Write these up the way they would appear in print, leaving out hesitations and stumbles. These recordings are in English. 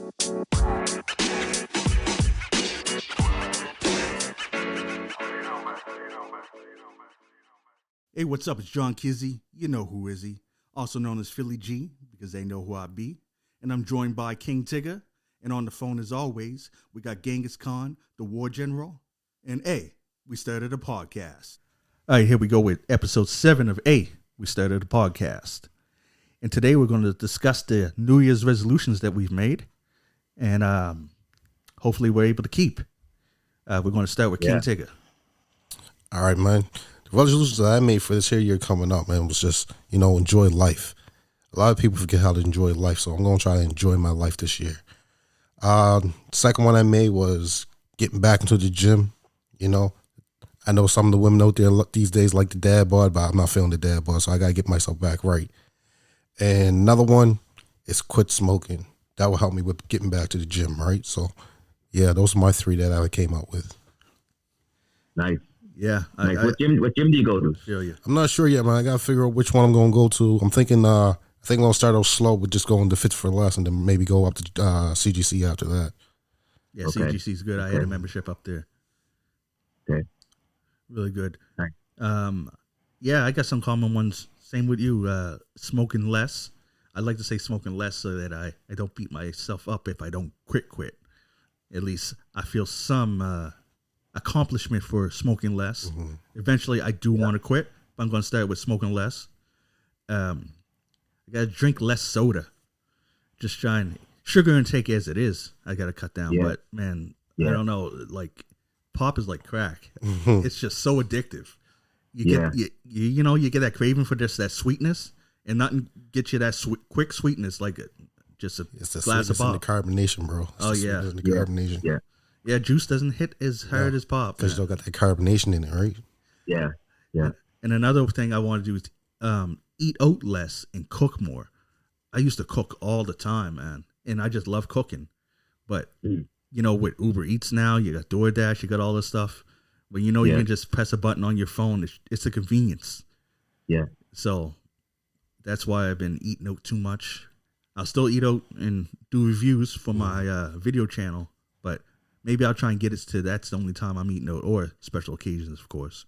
Hey, what's up? It's John Kizzy. You know who is he? Also known as Philly G, because they know who I be. And I'm joined by King Tigger. And on the phone, as always, we got Genghis Khan, the war general. And A, we started a podcast. All right, here we go with episode 7 of A, we started a podcast. And today we're going to discuss the New Year's resolutions that we've made. And hopefully we're able to keep. We're going to start with King Tigger. All right, man. The resolutions that I made for this year coming up, man, was just, enjoy life. A lot of people forget how to enjoy life, so I'm going to try to enjoy my life this year. Second one I made was getting back into the gym. I know some of the women out there these days like the dad bod, but I'm not feeling the dad bod, so I got to get myself back right. And another one is quit smoking. That will help me with getting back to the gym, right? So, yeah, those are my 3 that I came up with. Nice. Yeah. What gym do you go to? I'm not sure yet, man. I got to figure out which one I'm going to go to. I'm thinking, I think I'm going to start out slow with just going to Fit for Less and then maybe go up to CGC after that. Yeah, Okay. CGC's good. I had a membership up there. Okay. Really good. Nice. Yeah, I got some common ones. Same with you. Smoking less. I like to say smoking less so that I don't beat myself up if I don't quit. At least I feel some accomplishment for smoking less. Mm-hmm. Eventually, I do want to quit, but I'm going to start with smoking less. I got to drink less soda. Just trying sugar intake as it is. I got to cut down, but man, I don't know. Like pop is like crack. Mm-hmm. It's just so addictive. You get you get that craving for just that sweetness, and nothing gets you that quick sweetness like just it's the glass of pop. And the carbonation, bro. It's the carbonation. Yeah, juice doesn't hit as hard as pop. Because you don't got that carbonation in it, right? Yeah. And another thing I want to do is eat oat less and cook more. I used to cook all the time, man, and I just love cooking. But, with Uber Eats now, you got DoorDash, you got all this stuff. But, you can just press a button on your phone. It's a convenience. Yeah. So that's why I've been eating oat too much. I'll still eat oat and do reviews for my video channel, but maybe I'll try and get it to that's the only time I'm eating oat, or special occasions, of course.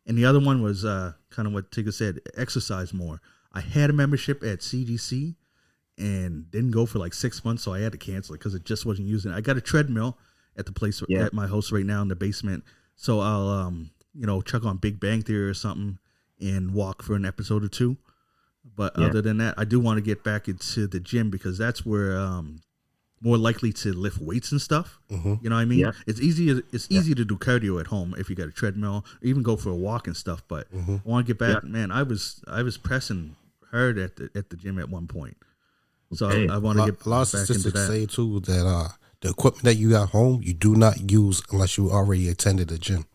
And the other one was kind of what Tigger said, exercise more. I had a membership at CGC and didn't go for like 6 months, so I had to cancel it because it just wasn't using it. I got a treadmill at the place at my house right now in the basement, so I'll check on Big Bang Theory or something and walk for an episode or 2. But other than that, I do want to get back into the gym because that's where more likely to lift weights and stuff. Mm-hmm. You know what I mean? Yeah. It's easy to do cardio at home if you got a treadmill, or even go for a walk and stuff. But I want to get back, man. I was pressing hard at the gym at one point, so I want to get a lot of back statistics into that. say too that the equipment that you got home you do not use unless you already attended the gym.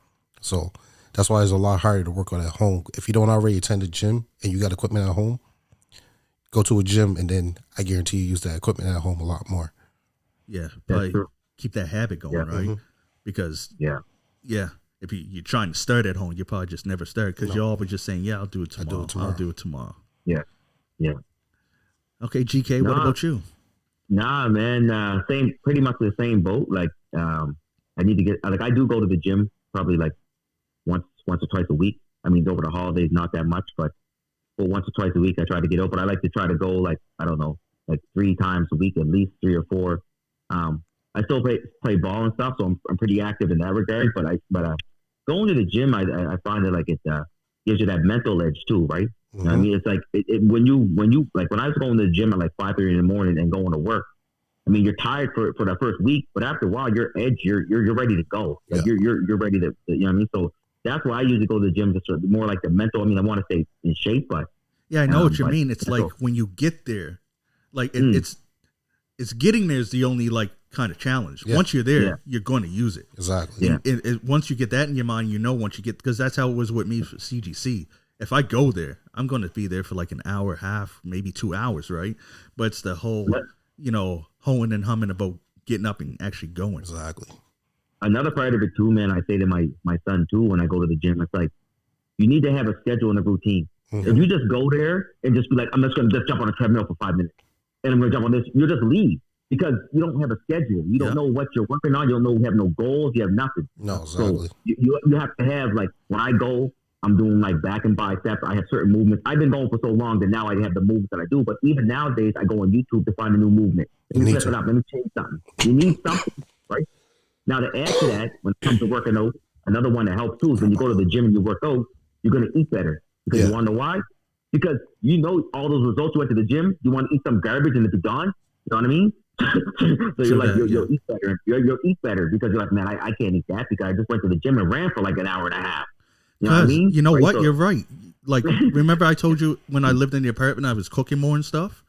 So that's why it's a lot harder to work on at home. If you don't already attend the gym and you got equipment at home, go to a gym and then I guarantee you use that equipment at home a lot more. Yeah, probably keep that habit going, right? Mm-hmm. Because if you're trying to start at home, you probably just never start because you're always just saying, I'll do it tomorrow. I'll do it tomorrow. Yeah. Okay, GK, what about you? Nah, man, pretty much the same boat. Like, I need to get, I do go to the gym probably like once or twice a week. I mean, over the holidays, not that much, but once or twice a week, I try to get out. But I like to try to go like 3 times a week, at least 3 or 4. I still play ball and stuff, so I'm pretty active in that regard. But going to the gym, I find that like it gives you that mental edge too, right? Mm-hmm. You know what I mean, it's like when you like when I was going to the gym at like 5:30 in the morning and going to work. I mean, you're tired for the first week, but after a while, you're edged. You're ready to go. Like you're ready to, you know what I mean. So that's why I usually go to the gym, just more like the mental. I mean, I want to stay in shape, but I know what you mean. It's like when you get there, like it's getting there is the only like kind of challenge. Yeah. Once you're there, you're going to use it. Exactly. And once you get that in your mind, once you get, because that's how it was with me for CGC. If I go there, I'm going to be there for like an hour and a half, maybe 2 hours, right? But it's the whole, hoeing and humming about getting up and actually going. Exactly. Another part of it too, man, I say to my son too when I go to the gym, it's like, you need to have a schedule and a routine. Mm-hmm. If you just go there and just be like, I'm just going to just jump on a treadmill for 5 minutes and I'm going to jump on this, you'll just leave. because you don't have a schedule. You don't know what you're working on. You don't know. You have no goals. You have nothing. No, exactly. So you have to have, like, when I go, I'm doing like back and biceps. I have certain movements. I've been going for so long that now I have the movements that I do. But even nowadays, I go on YouTube to find a new movement. Let me flip it up. Let me change something. You need something, right? Now, to add to that, when it comes to working out, another one that helps too is when you go to the gym and you work out, you're going to eat better. Because you want to know why? Because you know all those results you went to the gym. You want to eat some garbage and it's gone. You know what I mean? So you're like, you'll eat better. You'll eat better because you're like, man, I can't eat that because I just went to the gym and ran for like an hour and a half. You know what I mean? You know what? So, you're right. Like, remember I told you when I lived in the apartment, I was cooking more and stuff?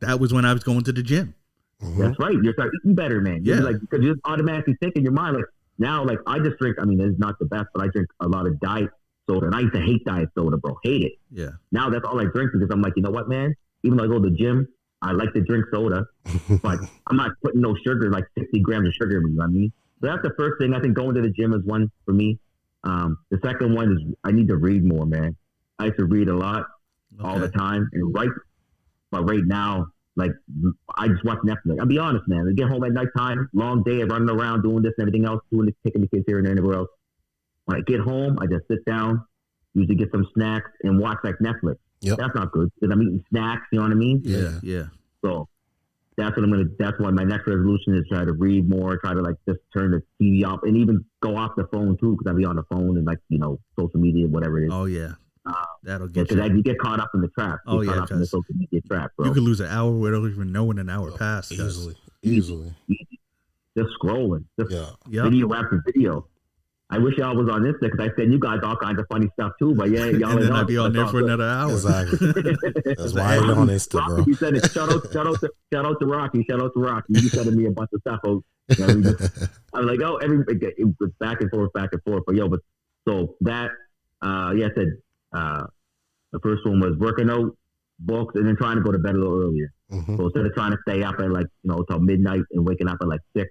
That was when I was going to the gym. That's right. You're starting eating better, man. Yeah. Like, because you just automatically think in your mind, like, now, like, I just drink, I mean, it's not the best, but I drink a lot of diet soda. And I used to hate diet soda, bro. Hate it. Yeah. Now that's all I drink because I'm like, you know what, man? Even though I go to the gym, I like to drink soda, but I'm not putting no sugar, like 60 grams of sugar in me, you know what I mean? So that's the first thing. I think going to the gym is one for me. The second one is I need to read more, man. I used to read a lot all the time and write, but right now, like, I just watch Netflix. I'll be honest, man. I get home at nighttime, long day, running around doing this and everything else, doing this, taking the kids here and there and everywhere else. When I get home, I just sit down, usually get some snacks and watch like Netflix. Yep. That's not good because I'm eating snacks. You know what I mean? Yeah. So that's what I'm gonna. That's why my next resolution is try to read more, try to like just turn the TV off, and even go off the phone too because I'll be on the phone and like social media, whatever it is. Oh yeah, that'll get you. Because you get caught up in the trap. Oh yeah, caught up in the social media trap, bro. You could lose an hour without even knowing an hour passed. Easily. Just scrolling. Just video after video. I wish y'all was on Insta because I send you guys all kinds of funny stuff too. But yeah, y'all and then I'd be on there for another hour. Exactly. That's why I'm on Insta, bro. Rocky said it. Shout out to Rocky. Shout out to Rocky. You sending me a bunch of stuff. I'm like, it was back and forth. But but so that I said the first one was working out, books, and then trying to go to bed a little earlier. Mm-hmm. So instead of trying to stay up at like till midnight and waking up at like 6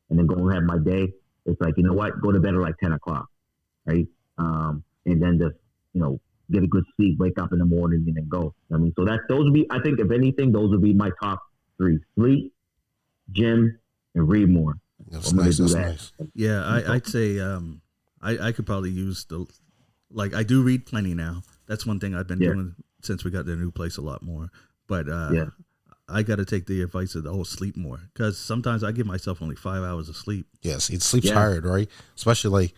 and then go and have my day. It's like, you know what, go to bed at like 10 o'clock, right? And then just, get a good sleep, wake up in the morning and then go. I mean, so those would be, I think if anything, those would be my top 3. Sleep, gym, and read more. That's nice. That's nice. Yeah, I'd say I could probably use I do read plenty now. That's one thing I've been doing since we got the new place a lot more. But I got to take the advice of the whole sleep more because sometimes I give myself only 5 hours of sleep. Yes, it sleeps hard, right? Especially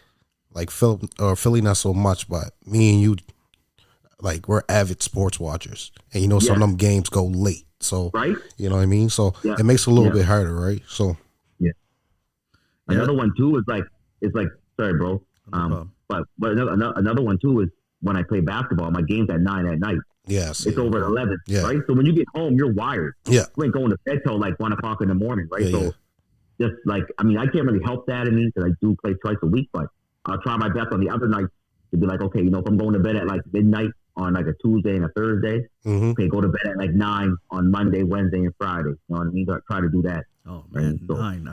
like Philly, not so much, but me and you, like we're avid sports watchers, and some of them games go late. So you know what I mean. So it makes it a little bit harder, right? So another one too is like sorry, bro. But another one too is when I play basketball, my game's at 9 at night. Yes, it's over at 11, right? So when you get home, you're wired. Yeah, you ain't going to bed till like 1 o'clock in the morning, right? Just like, I mean, I can't really help that in me because I do play twice a week, but I'll try my best on the other nights to be like, okay, if I'm going to bed at like midnight on like a Tuesday and a Thursday, okay, go to bed at like 9 on Monday, Wednesday, and Friday. You know what I mean? Try to do that. Oh man, so, 9!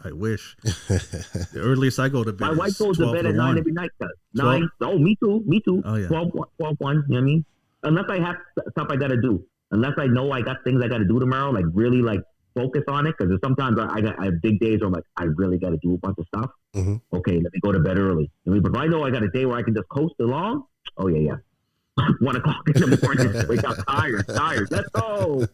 I wish. The earliest I go to bed. My wife goes to bed at 9 every night. 9. Oh, me too. Oh yeah. 12, 1. You know what I mean? Unless I have stuff I got to do. Unless I know I got things I got to do tomorrow, like really like focus on it. Because sometimes I have big days where I'm like, I really got to do a bunch of stuff. Mm-hmm. Okay, let me go to bed early. But if I know I got a day where I can just coast along, 1 o'clock in the morning, wake up tired. Let's go.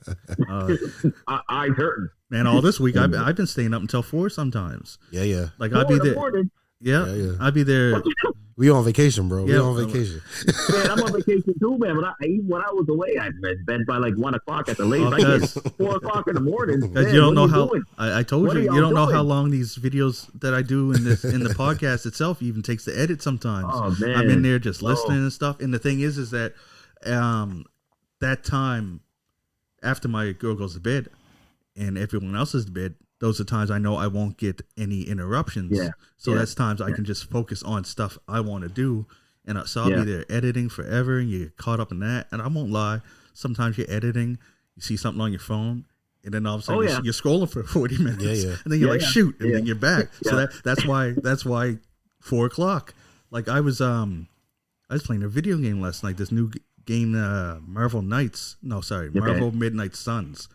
Eyes hurting. Man, all this week I've been staying up until 4 sometimes. Yeah. Like I'll be there. Yeah. I'll be there. We on vacation, bro. We on vacation. Man, I'm on vacation too, man. But when I was away, I'd been by like 1 o'clock at the latest. I get 4 o'clock in the morning. Because you don't know how. I told you, you don't know how long these videos that I do in the podcast itself even takes to edit. Sometimes I'm in there just listening and stuff. And the thing is that that time after my girl goes to bed and everyone else is to bed, those are times I know I won't get any interruptions. Yeah. So that's times I can just focus on stuff I want to do. And so I'll be there editing forever and you get caught up in that. And I won't lie. Sometimes you're editing, you see something on your phone, and then all of a sudden you're scrolling for 40 minutes. And then you're like, shoot, and then you're back. So that's why 4 o'clock. Like I was playing a video game last night, this new game, Marvel Midnight Suns.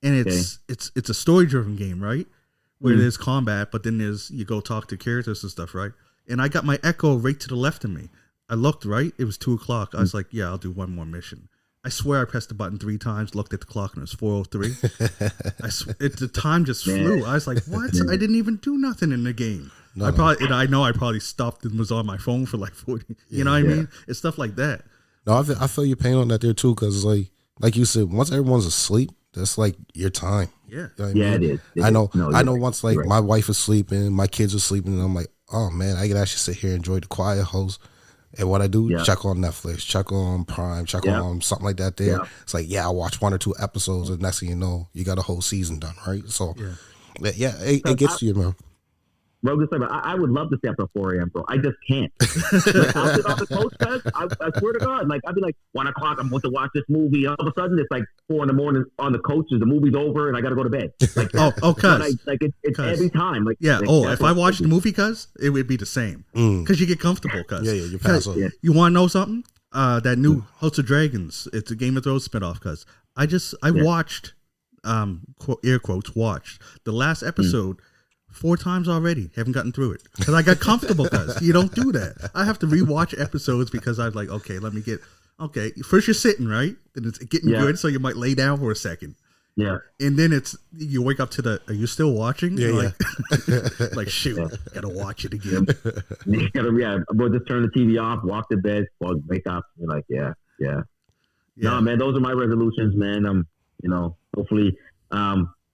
and it's a story driven game, right? Where there's combat, but then you go talk to characters and stuff, right? And I got my Echo right to the left of me. I looked, right? It was 2:00. I was like, yeah, I'll do one more mission. I swear I pressed the button 3 times, looked at the clock, and it was 4:03. The time just flew. I was like, what? I didn't even do nothing in the game. No. I probably stopped and was on my phone for like 40. You know what I mean? It's stuff like that. No, I feel your pain on that there too, because like you said, once everyone's asleep, that's like your time. Yeah. You know what I mean? It is. I know. I know. Once like my wife is sleeping, my kids are sleeping, and I'm like, oh man, I can actually sit here and enjoy the quiet host. And what I do, check on Netflix, check on Prime, check on something like that there. It's like, I watch 1 or 2 episodes, and next thing you know, you got a whole season done, right? So, it gets to you, man. Rogan said, I would love to stay up at 4 a.m., bro. I just can't. Like, I'll sit on the coach, I swear to God. Like, I'd be like, 1 o'clock, I'm going to watch this movie. All of a sudden, it's like 4 in the morning on the coach, the movie's over, and I got to go to bed. Like, it's every time. Like, if I watched the movie, cuz, it would be the same. Because you get comfortable, cuz. You pass on. You want to know something? That new House of Dragons, it's a Game of Thrones spinoff, cuz. I watched, air quotes, watched the last episode 4 times already. Haven't gotten through it because I got comfortable. Because you don't do that. I have to rewatch episodes because I'm like, okay, let me get. Okay, first you're sitting right, then it's getting good, so you might lay down for a second. Yeah, and then you wake up to the. Are you still watching? Like shoot, gotta watch it again. We'll just turn the TV off, walk to bed, wake up. You're like, yeah. No, man, those are my resolutions, man. Hopefully,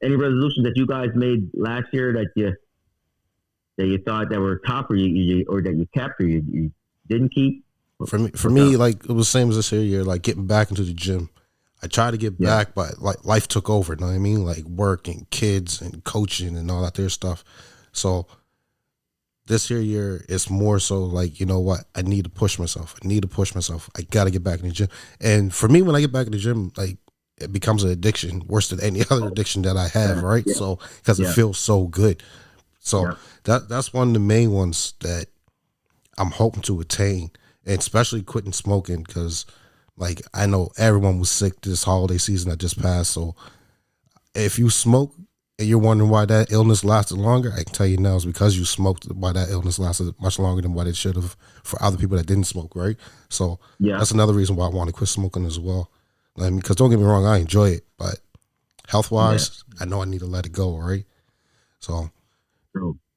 any resolutions that you guys made last year that you thought that were tough, or that you kept, or you didn't keep? For me, like it was the same as this year, like getting back into the gym. I tried to get back, but like life took over. You know what I mean? Like work and kids and coaching and all that there stuff. So this year, it's more so like, you know what? I need to push myself. I got to get back in the gym. And for me, when I get back in the gym, like it becomes an addiction, worse than any other addiction that I have, right? Yeah. So because it feels so good. So that's one of the main ones that I'm hoping to attain, and especially quitting smoking, because like I know everyone was sick this holiday season that just passed. So if you smoke and you're wondering why that illness lasted longer, I can tell you now it's because you smoked, why that illness lasted much longer than what it should have for other people that didn't smoke, right? So that's another reason why I want to quit smoking as well. I mean, because don't get me wrong, I enjoy it, but health-wise, I know I need to let it go, right? So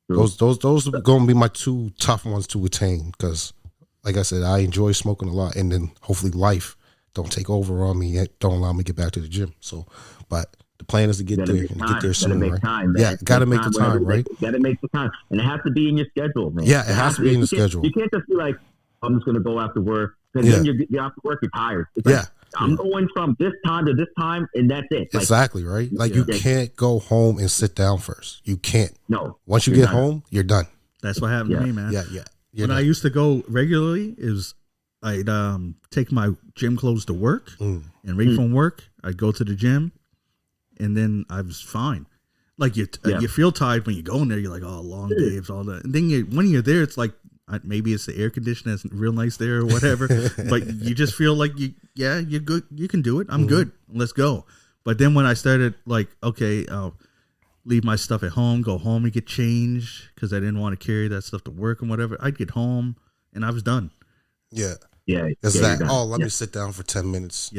those are going to be my 2 tough ones to attain, because like I said, I enjoy smoking a lot, and then hopefully life don't take over on me and don't allow me to get back to the gym. So, but the plan is to get there and get there soon, right? Got to make the time, right? Got to make the time, and it has to be in your schedule, man. Yeah, it has to be in the schedule. You can't just be like, I'm just going to go after work, because then you're after work, you're tired. It's like, I'm going from this time to this time, and that's it. Like, exactly, right? Like, you can't go home and sit down first. You can't. No. Once you get home, you're done. That's what happened to me, man. Yeah. When I used to go regularly, I'd take my gym clothes to work, and right from work, I'd go to the gym, and then I was fine. Like, you feel tired when you go in there. You're like, oh, long days, all that. And then when you're there, it's like, maybe it's the air conditioner that's real nice there or whatever, but you just feel like you're good. You can do it. I'm good. Let's go. But then when I started like, okay, I'll leave my stuff at home, go home and get changed, because I didn't want to carry that stuff to work and whatever. I'd get home and I was done. Yeah. It's that, let me sit down for 10 minutes.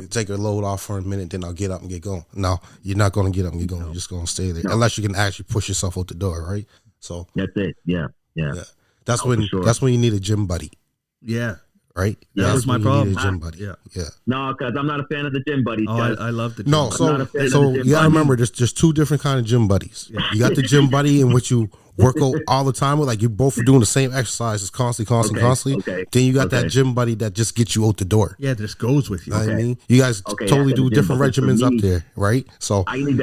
Take your load off for a minute, then I'll get up and get going. No, you're not going to get up and get going. You're just going to stay there unless you can actually push yourself out the door, right? So that's it. Yeah. That's when you need a gym buddy. Yeah. Right? Yeah, that was my problem. You need a gym buddy. Yeah. No, because I'm not a fan of the gym buddies. Oh, I love the gym buddies. So you gotta remember, there's 2 different kind of gym buddies. Yeah. You got the gym buddy in which you work out all the time with, like you both are doing the same exercises constantly. Okay. Then you got that gym buddy that just gets you out the door. Yeah, just goes with you. I mean, you guys totally do different regimens up there, right? So I just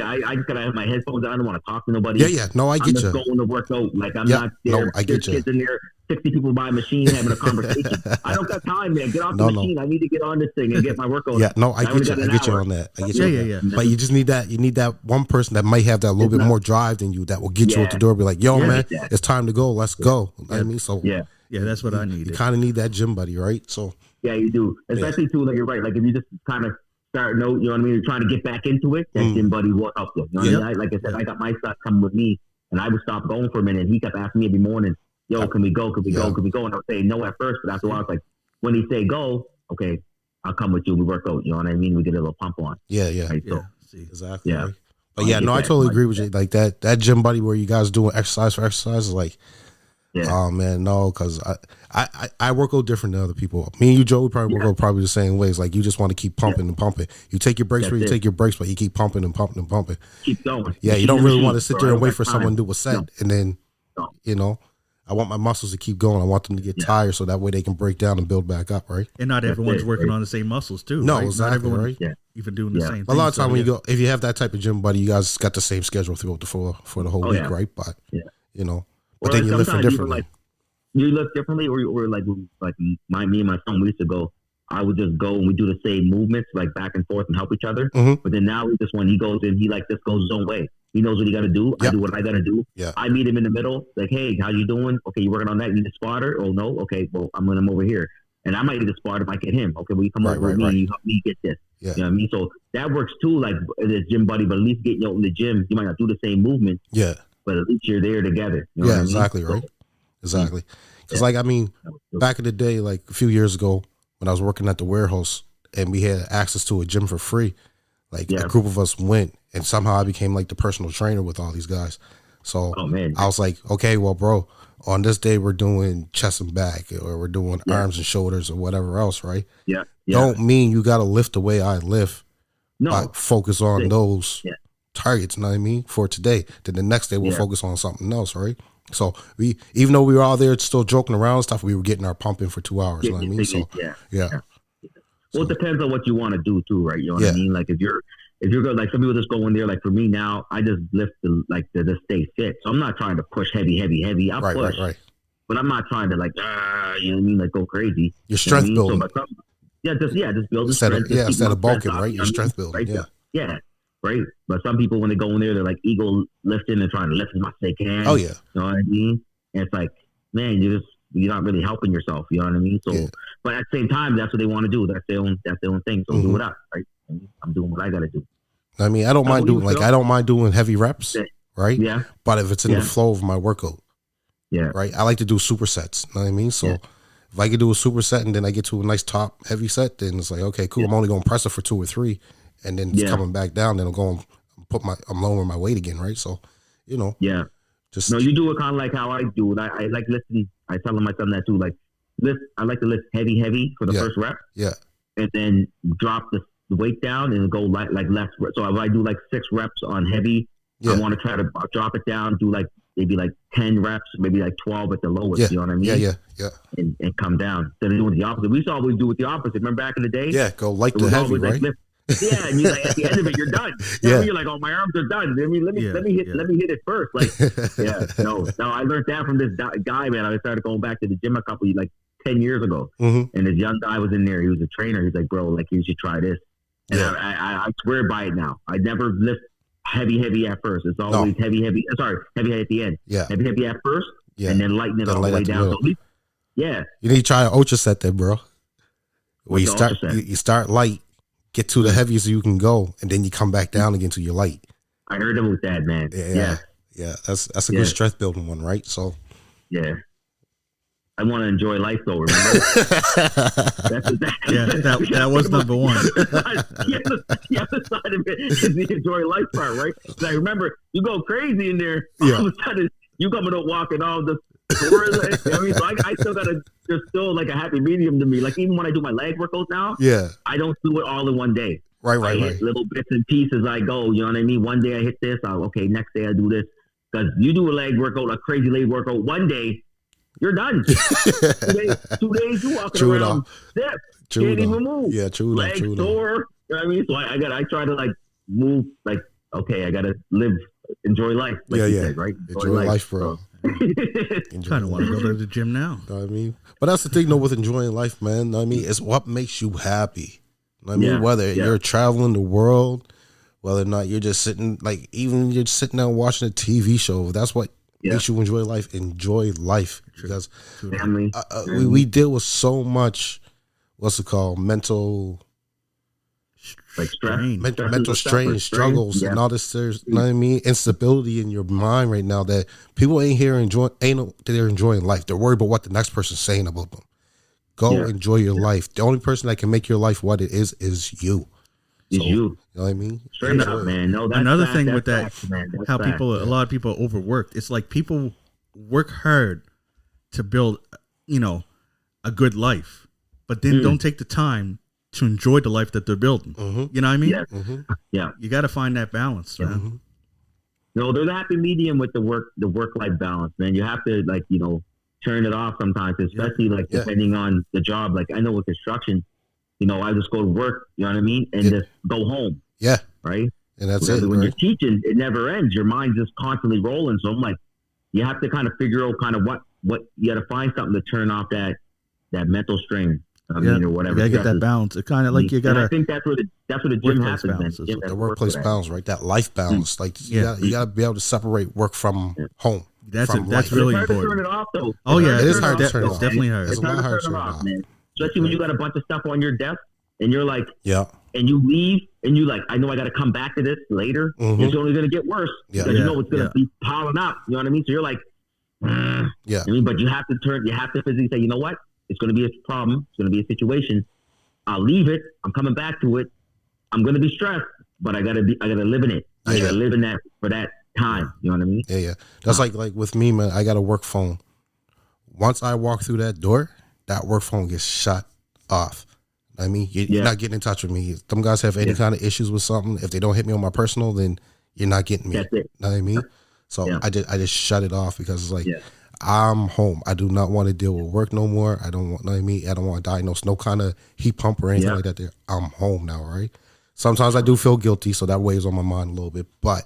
gotta have my headphones on. I don't want to talk to nobody. Yeah. No, I get you. I'm just going to work out. Like I'm not there. No, I get you. Kids in there, 60 people by a machine having a conversation. I don't got time, man. Get off the machine. I need to get on this thing and get my workout. Yeah, no, I get you. I get you on that. I get you. Yeah. But you just need that. You need that one person that might have that little bit more drive than you that will get you out the door. Be like, yo, man, it's time to go. Let's go. You know what I mean? So yeah, that's what I need. You kind of need that gym buddy, right? So yeah, you do. Especially too, like you're right. Like if you just kind of starting out, you know what I mean, trying to get back into it, that gym buddy will help you. You know what I mean? Like I said, I got my son coming with me, and I would stop going for a minute, and he kept asking me every morning, yo, can we go? Can we go? Can we go? And I would say no at first, but after a while, I was like, when he say go, okay, I'll come with you. We work out. You know what I mean? We get a little pump on. Yeah. Right? So, Exactly. Yeah. Right? But yeah, no, I totally agree with you. Like that gym buddy where you guys doing exercise for exercise is like, oh man, no, because I work out different than other people. Me and you, Joe, we probably work out probably the same ways. Like you just want to keep pumping and pumping. You take your breaks where you take your breaks, but you keep pumping and pumping and pumping. Keep going. Yeah, you don't really want to sit there and wait for someone to do a set and then, you know. I want my muscles to keep going. I want them to get tired so that way they can break down and build back up, right? And not everyone's working on the same muscles too. No, right? exactly, not right? Even doing the same thing. A lot of time when you go, if you have that type of gym buddy, you guys got the same schedule throughout for the whole week, right? But you know, but then you lift differently. You lift differently, or like me and my son, we used to go. I would just go and we do the same movements, like back and forth, and help each other. But then now when he goes in, he like just goes his own way. He knows what he got to do. I do what I got to do. I meet him in the middle, like, hey, how you doing? Okay, you working on that? You need a spotter? Oh no, okay, well I'm gonna over here, and I might need a spotter if I get him. Okay, well you come over with me and you help me get this. You know what I mean? So that works too, like this gym buddy. But at least getting out in the gym, you might not do the same movement. But at least you're there together. You know what I mean? Exactly, right? Exactly. Because like I mean, back in the day, like a few years ago, when I was working at the warehouse and we had access to a gym for free, like a group of us went, and somehow I became like the personal trainer with all these guys. So I was like, okay, well, bro, on this day we're doing chest and back, or we're doing arms and shoulders, or whatever else, right? Don't mean you got to lift the way I lift. No, focus on those targets. You know what I mean? For today, then the next day we'll focus on something else, right? So we, even though we were all there still joking around and stuff, we were getting our pump in for 2 hours. You know what I mean? So well, it depends on what you want to do too, right? You know what I mean? Like if you're good, like some people just go in there. Like for me now, I just lift to just stay fit. So I'm not trying to push heavy. I'll push, but I'm not trying to you know what I mean? Like go crazy. Your strength building. So, just build the strength. Instead of bulking, right? Your strength building. Right. But some people, when they go in there, they're like ego lifting and trying to lift as much as they can. Oh yeah. You know what I mean? And it's like, man, you're not really helping yourself. You know what I mean? So, but at the same time, that's what they want to do. That's their own thing. So do it up, right? I'm doing what I got to do. I mean, I don't mind doing heavy reps, right? Yeah. But if it's in the flow of my workout, right? I like to do supersets. You know what I mean? So if I could do a superset and then I get to a nice top heavy set, then it's like, okay, cool. I'm only going to press it for 2 or 3, and then it's coming back down. Then I'm lowering my weight again, right? So, you know, just no, you do it kind of like how I do it. I like lifting. I tell my son that too. Like I like to lift heavy for the first rep. And then drop the weight down and go like less. So if I do like 6 reps on heavy, I want to try to drop it down, do like maybe like 10 reps, maybe like 12 at the lowest. You know what I mean? And come down. Instead of doing the opposite. We used to always do it the opposite. Remember back in the day? Yeah, go light to heavy, right? Like and you like at the end of it, you're done. You know, you're like, oh, my arms are done. I mean, let me hit it first. Like, no. I learned that from this guy, man. I started going back to the gym a couple, like 10 years ago, and this young guy was in there. He was a trainer. He's like, bro, like you should try this. And I swear by it now. I never lift heavy at first. It's always heavy. Sorry, heavy at the end. Heavy at first, and then lighten it all the way down. So you need to try an ultra set then, bro. Where you start light. Get to the heaviest you can go, and then you come back down again to your light. I heard him with that, man. Yeah. That's a good strength building one, right? So, I want to enjoy life, though. Remember? that was number one. The other side of it is the enjoy life part, right? Like, remember, you go crazy in there. All of a sudden, you coming up walking all the stores. I mean, so I still gotta. There's still like a happy medium to me. Like even when I do my leg workouts now, I don't do it all in one day. I hit little bits and pieces. I go. You know what I mean? One day I hit this. Next day I do this. Because you do a leg workout, a crazy leg workout, one day you're done. 2 days you walking around stiff, can't even move. Yeah, true. Legs sore. You know what I mean? So I try to like move. Like I gotta enjoy life. Like you said, right? Enjoy life, bro. So. Kind of want to go to the gym now. You know what I mean? But that's the thing, though, with enjoying life, man. You know what I mean? It's what makes you happy. You know what I mean? Whether you're traveling the world, whether or not you're just sitting, like even you're sitting down watching a TV show, that's what makes you enjoy life. Enjoy life. Because we deal with so much, mental like stress, mental strain, struggles, and all this. There's, you know what I mean, instability in your mind right now that people ain't here they're enjoying life. They're worried about what the next person's saying about them. Go enjoy your life. The only person that can make your life what it is you. Is you. You know what I mean? Straight up, man. No, that's another fact, thing that's with that, fact, man. That's how fact. a lot of people are overworked. It's like people work hard to build, a good life, but then don't take the time to enjoy the life that they're building. You know what I mean? Yeah. You got to find that balance, man. No, there's a happy medium with the work-life balance, man. You have to, like, turn it off sometimes, especially depending on the job. Like, I know with construction, I just go to work, you know what I mean? And just go home. Yeah. Right? And that's because it. When right? you're teaching, it never ends. Your mind's just constantly rolling. So I'm like, you have to kind of figure out kind of what you got to find something to turn off that mental strain. I mean, or whatever. You got to get that balance. It kind of like you got to. I think that's what the gym happens. The workplace balance, right? That life balance. Like you got to be able to separate work from home. That's life. really it's hard important. to turn it off, though. Oh yeah, it is hard to turn it off. It's definitely hard. It's a lot hard to turn it off, man. Especially when you got a bunch of stuff on your desk and you're like, and you leave and you like, I know I got to come back to this later. It's only going to get worse because you know it's going to be piling up. You know what I mean? So you're like, I mean, but you have to physically say, you know what? It's going to be a problem. It's going to be a situation. I'll leave it. I'm coming back to it. I'm going to be stressed, but I got to live in it. I got to live in that for that time. You know what I mean? Yeah. That's like with me, man. I got a work phone. Once I walk through that door, that work phone gets shut off. I mean, you're not getting in touch with me. If them guys have any kind of issues with something, if they don't hit me on my personal, then you're not getting me. That's it. Know what I mean? So I just shut it off because it's like I'm home. I do not want to deal with work no more. I don't want. Know what I mean? I don't want to diagnose no kind of heat pump or anything like that. There, I'm home now, right? Sometimes I do feel guilty, so that weighs on my mind a little bit. But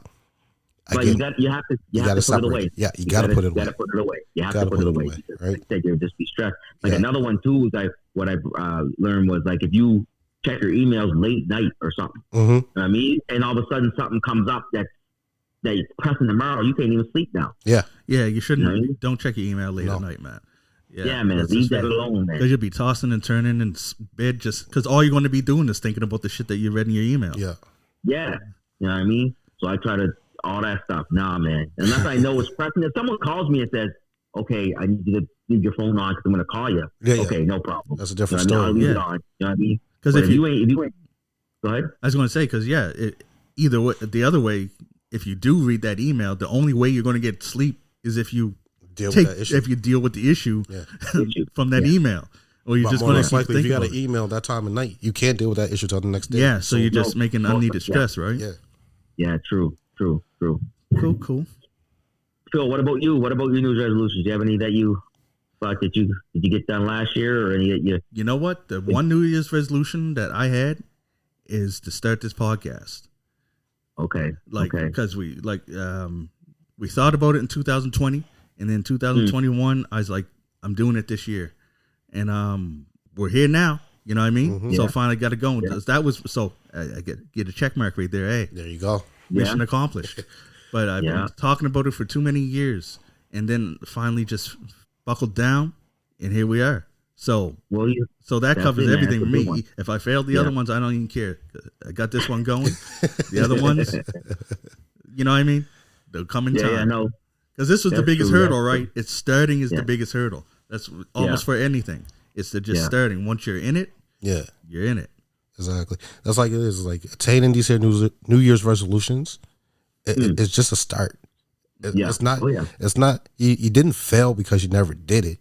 you have to put it away. Yeah, you got to put it away. You got to put it away. You have to put it away. Right? You'll just be stressed. Like another one too is what I learned was like if you check your emails late night or something, you know what I mean, and all of a sudden something comes up that you're pressing tomorrow, you can't even sleep now. Yeah, you shouldn't. You know? Don't check your email late at night, man. Yeah, man, leave that alone, man. Because you'll be tossing and turning in bed just because all you're going to be doing is thinking about the shit that you read in your email. Yeah, you know what I mean. So I try to all that stuff. Nah, man. Unless I know it's pressing. If someone calls me and says, "Okay, I need you to leave your phone on because I'm going to call you," okay, no problem. That's a different story. I'll leave it on. You know what I mean? Because if you ain't, go ahead. I was going to say because either way, the other way. If you do read that email, the only way you're going to get sleep is if you deal with the issue from that email, or you're just going to likely if you got an email that time of night, you can't deal with that issue till the next day. Yeah, so you're just making unneeded stress, right? Yeah, true. Cool. Phil, what about you? What about your New Year's resolutions? Do you have any that you thought that did you get done last year, or any that you? You know what? The one New Year's resolution that I had is to start this podcast. Okay. Because we thought about it in 2020, and then 2021, I was like, I'm doing it this year, and we're here now. You know what I mean? So I finally got it going. That was I get a check mark right there. Hey, there you go. Mission accomplished. But I've been talking about it for too many years, and then finally just buckled down, and here we are. So that covers everything for me. If I failed the other ones, I don't even care. I got this one going. The other ones, you know what I mean? They'll come in time. Yeah, I know. Because this was the biggest hurdle, right? It's starting is the biggest hurdle. That's almost for anything. It's just starting. Once you're in it, you're in it. Exactly. That's like it is. Like attaining these here New Year's resolutions, it's just a start. It's not. It's not. You didn't fail because you never did it.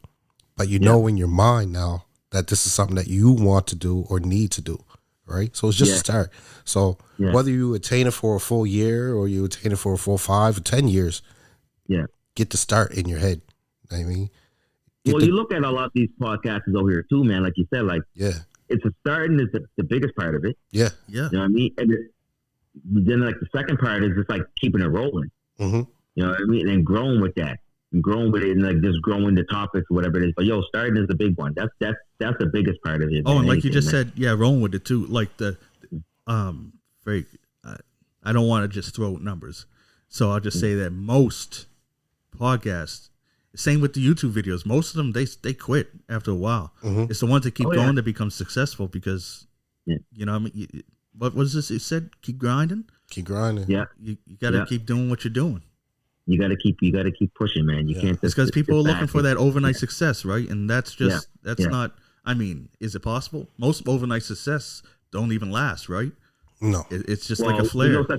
But you know in your mind now that this is something that you want to do or need to do, right? So it's just a start. So whether you attain it for a full year or you attain it for a full 5 or 10 years, get the start in your head. You know what I mean? You look at a lot of these podcasts over here too, man. Like you said, like it's a starting is the biggest part of it. Yeah. You know what I mean? And then like the second part is just like keeping it rolling. You know what I mean? And growing with that. And growing with it and like just growing the topics, whatever it is. But starting is the big one. That's the biggest part of it. Oh, and like you just said, rolling with it too. Like the very I don't want to just throw numbers. So I'll just say that most podcasts, same with the YouTube videos, most of them they quit after a while. It's the ones that keep going that become successful because you know what I mean what was this? It said keep grinding. Keep grinding. Yeah, You got to keep doing what you're doing. you got to keep pushing, man. You can't. It's because people are looking for that overnight Yeah. success, right? And that's just not. I mean, is it possible? Most overnight success don't even last, right? No. It's just like a flare. There's no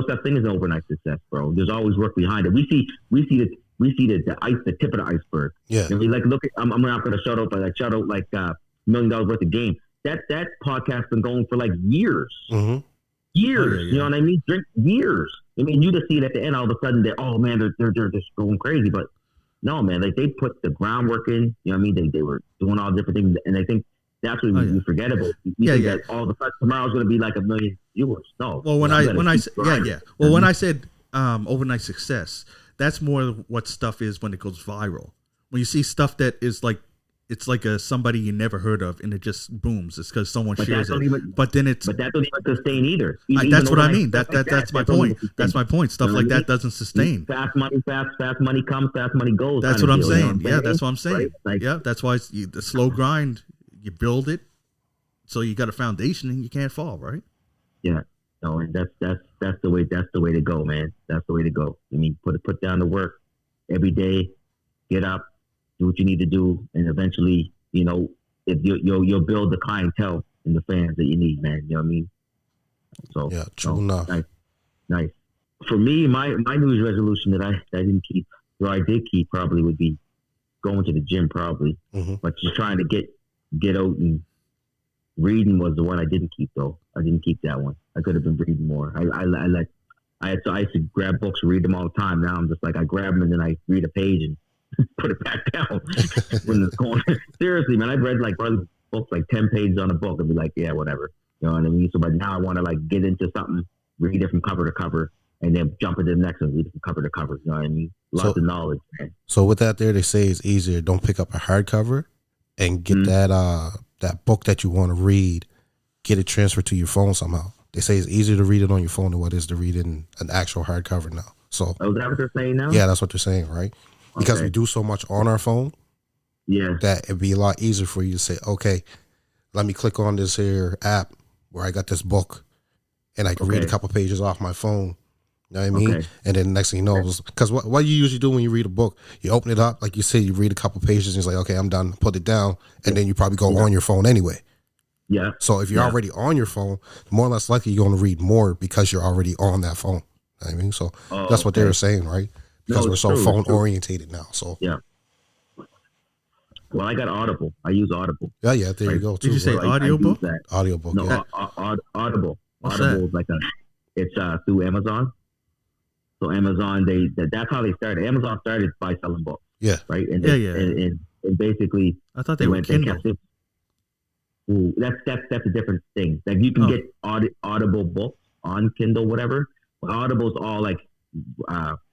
such thing as an overnight success, bro. There's always work behind it. We see the tip of the iceberg. Yeah. And we like look at. I'm not going to shout out like $1 million worth of game. That podcast's been going for like years. Mm-hmm. Years. Oh, yeah. You know what I mean? Years. I mean, you just see it at the end. All of a sudden, they're just going crazy. But no, man, like they put the groundwork in. You know what I mean? They were doing all different things, and I think that's what we forget about. We think that all of a sudden tomorrow's going to be like 1 million viewers. No. Well, when I said overnight success, that's more what stuff is when it goes viral. When you see stuff that is like, it's like somebody you never heard of, and it just booms. It's because someone shares it. But that don't even sustain either. That's what I mean. That's my point. That's my point. Stuff like that doesn't sustain. Fast money comes, fast money goes. That's what I'm saying. Yeah, that's what I'm saying. Right? Like, yeah, that's why it's the slow grind. You build it, so you got a foundation, and you can't fall, right? Yeah. No, and that's the way to go, man. That's the way to go. I mean, put down the work every day. Get up. Do what you need to do, and eventually, you know, if you'll build the clientele and the fans that you need, man. You know what I mean? So yeah, true enough. Nice. For me, my New Year's resolution that I didn't keep, or I did keep, probably would be going to the gym, probably. Mm-hmm. But just trying to get out and reading was the one I didn't keep, though. I didn't keep that one. I could have been reading more. I used to grab books, read them all the time. Now I'm just like I grab them and then I read a page and put it back down when it's going. Seriously, man, I've read like books like 10 pages on a book and be like, yeah, whatever. You know what I mean? So, but now I want to like get into something, read it from cover to cover, and then jump into the next one, read it from cover to cover. You know what I mean? Lots of knowledge, man. So with that, there they say it's easier. Don't pick up a hardcover and get that book that you want to read. Get it transferred to your phone somehow. They say it's easier to read it on your phone than what it is to read it in an actual hardcover now. So, is that what they're saying now? Yeah, that's what they're saying, right? Because we do so much on our phone, that it'd be a lot easier for you to say, okay, let me click on this here app where I got this book, and I can read a couple pages off my phone. You know what I mean? Okay. And then the next thing you know, because what you usually do when you read a book, you open it up, like you say, you read a couple pages, and it's like, okay, I'm done, put it down, and then you probably go on your phone anyway. Yeah. So if you're already on your phone, more or less likely you're going to read more because you're already on that phone. You know what I mean? So that's what they were saying, right? Because we're so phone orientated now. So yeah. Well, I got Audible. I use Audible. Yeah. There you go. Did you say audiobook? Audiobook. No, yeah. Audible. What's Audible that? is it's through Amazon. So Amazon, that's how they started. Amazon started by selling books. Yeah. Right. And and basically, I thought they were Kindle. Ooh, that's a different thing. Like you can get Audible books on Kindle, whatever. But Audible's all like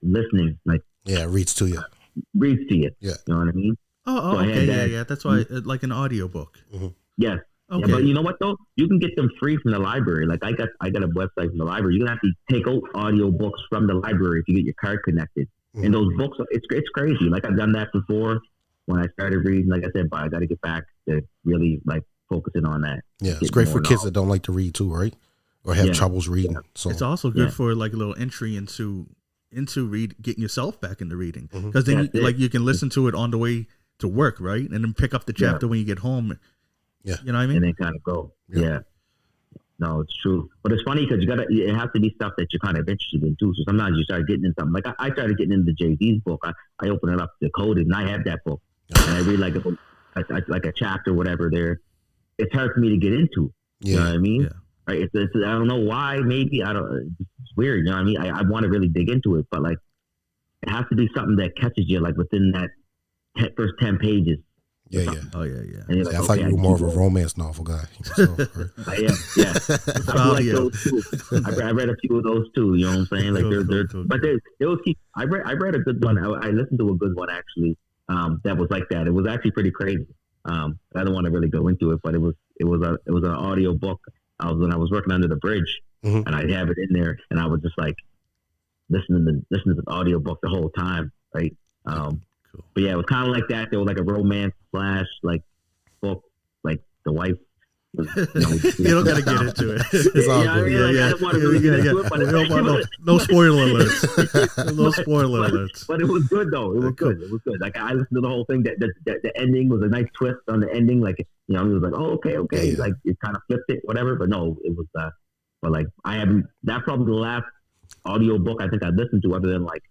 listening, like it reads to you. Yeah, you know what I mean. So okay, yeah. That's why, like an audiobook. Mm-hmm. Yes. Okay. Yeah, but you know what though? You can get them free from the library. Like I got a website from the library. You can actually take out audio books from the library if you get your card connected. Mm-hmm. And those books, it's crazy. Like I've done that before when I started reading. Like I said, but I got to get back to really like focusing on that. Yeah, it's great for kids that don't like to read too, right? Or have troubles reading. Yeah. So it's also good for like a little entry into getting yourself back into reading, because then you can listen to it on the way to work, right? And then pick up the chapter when you get home. Yeah, you know what I mean? And then kind of go. Yeah. No, it's true. But it's funny because it has to be stuff that you're kind of interested in too. So sometimes you start getting into something. Like I started getting into Jay-Z's book. I open it up, decoded, and I have that book. And I read like a chapter, whatever there. It's hard for me to get into. You know what I mean? Yeah. Right? It's I don't know why. Maybe it's weird. You know what I mean? I want to really dig into it, but like it has to be something that catches you like within that first 10 pages. Yeah. Oh yeah. And I thought you were more of a romance novel guy. So, I am. Yeah. I like those too. I read a few of those too. You know what I'm saying? Like but they was keep. I read a good one. I listened to a good one actually. That was like that. It was actually pretty crazy. I don't want to really go into it, but it was an audio book. When I was working under the bridge, and I'd have it in there, and I was just like listening to the audio book the whole time, right? Cool. But yeah, it was kind of like that. There was like a romance / like book, like the wife You don't got to get into it. It's all good. I don't want to really get into it, but We don't want no spoiler alerts. No spoiler alerts. But it was good though. It was good. It was good. Like I listened to the whole thing. That the ending was a nice twist on the ending. Like it was like, oh, okay. Yeah. Like it kind of flipped it, whatever. But no, it was. But like I haven't. That's probably the last audio book I think I listened to, other than like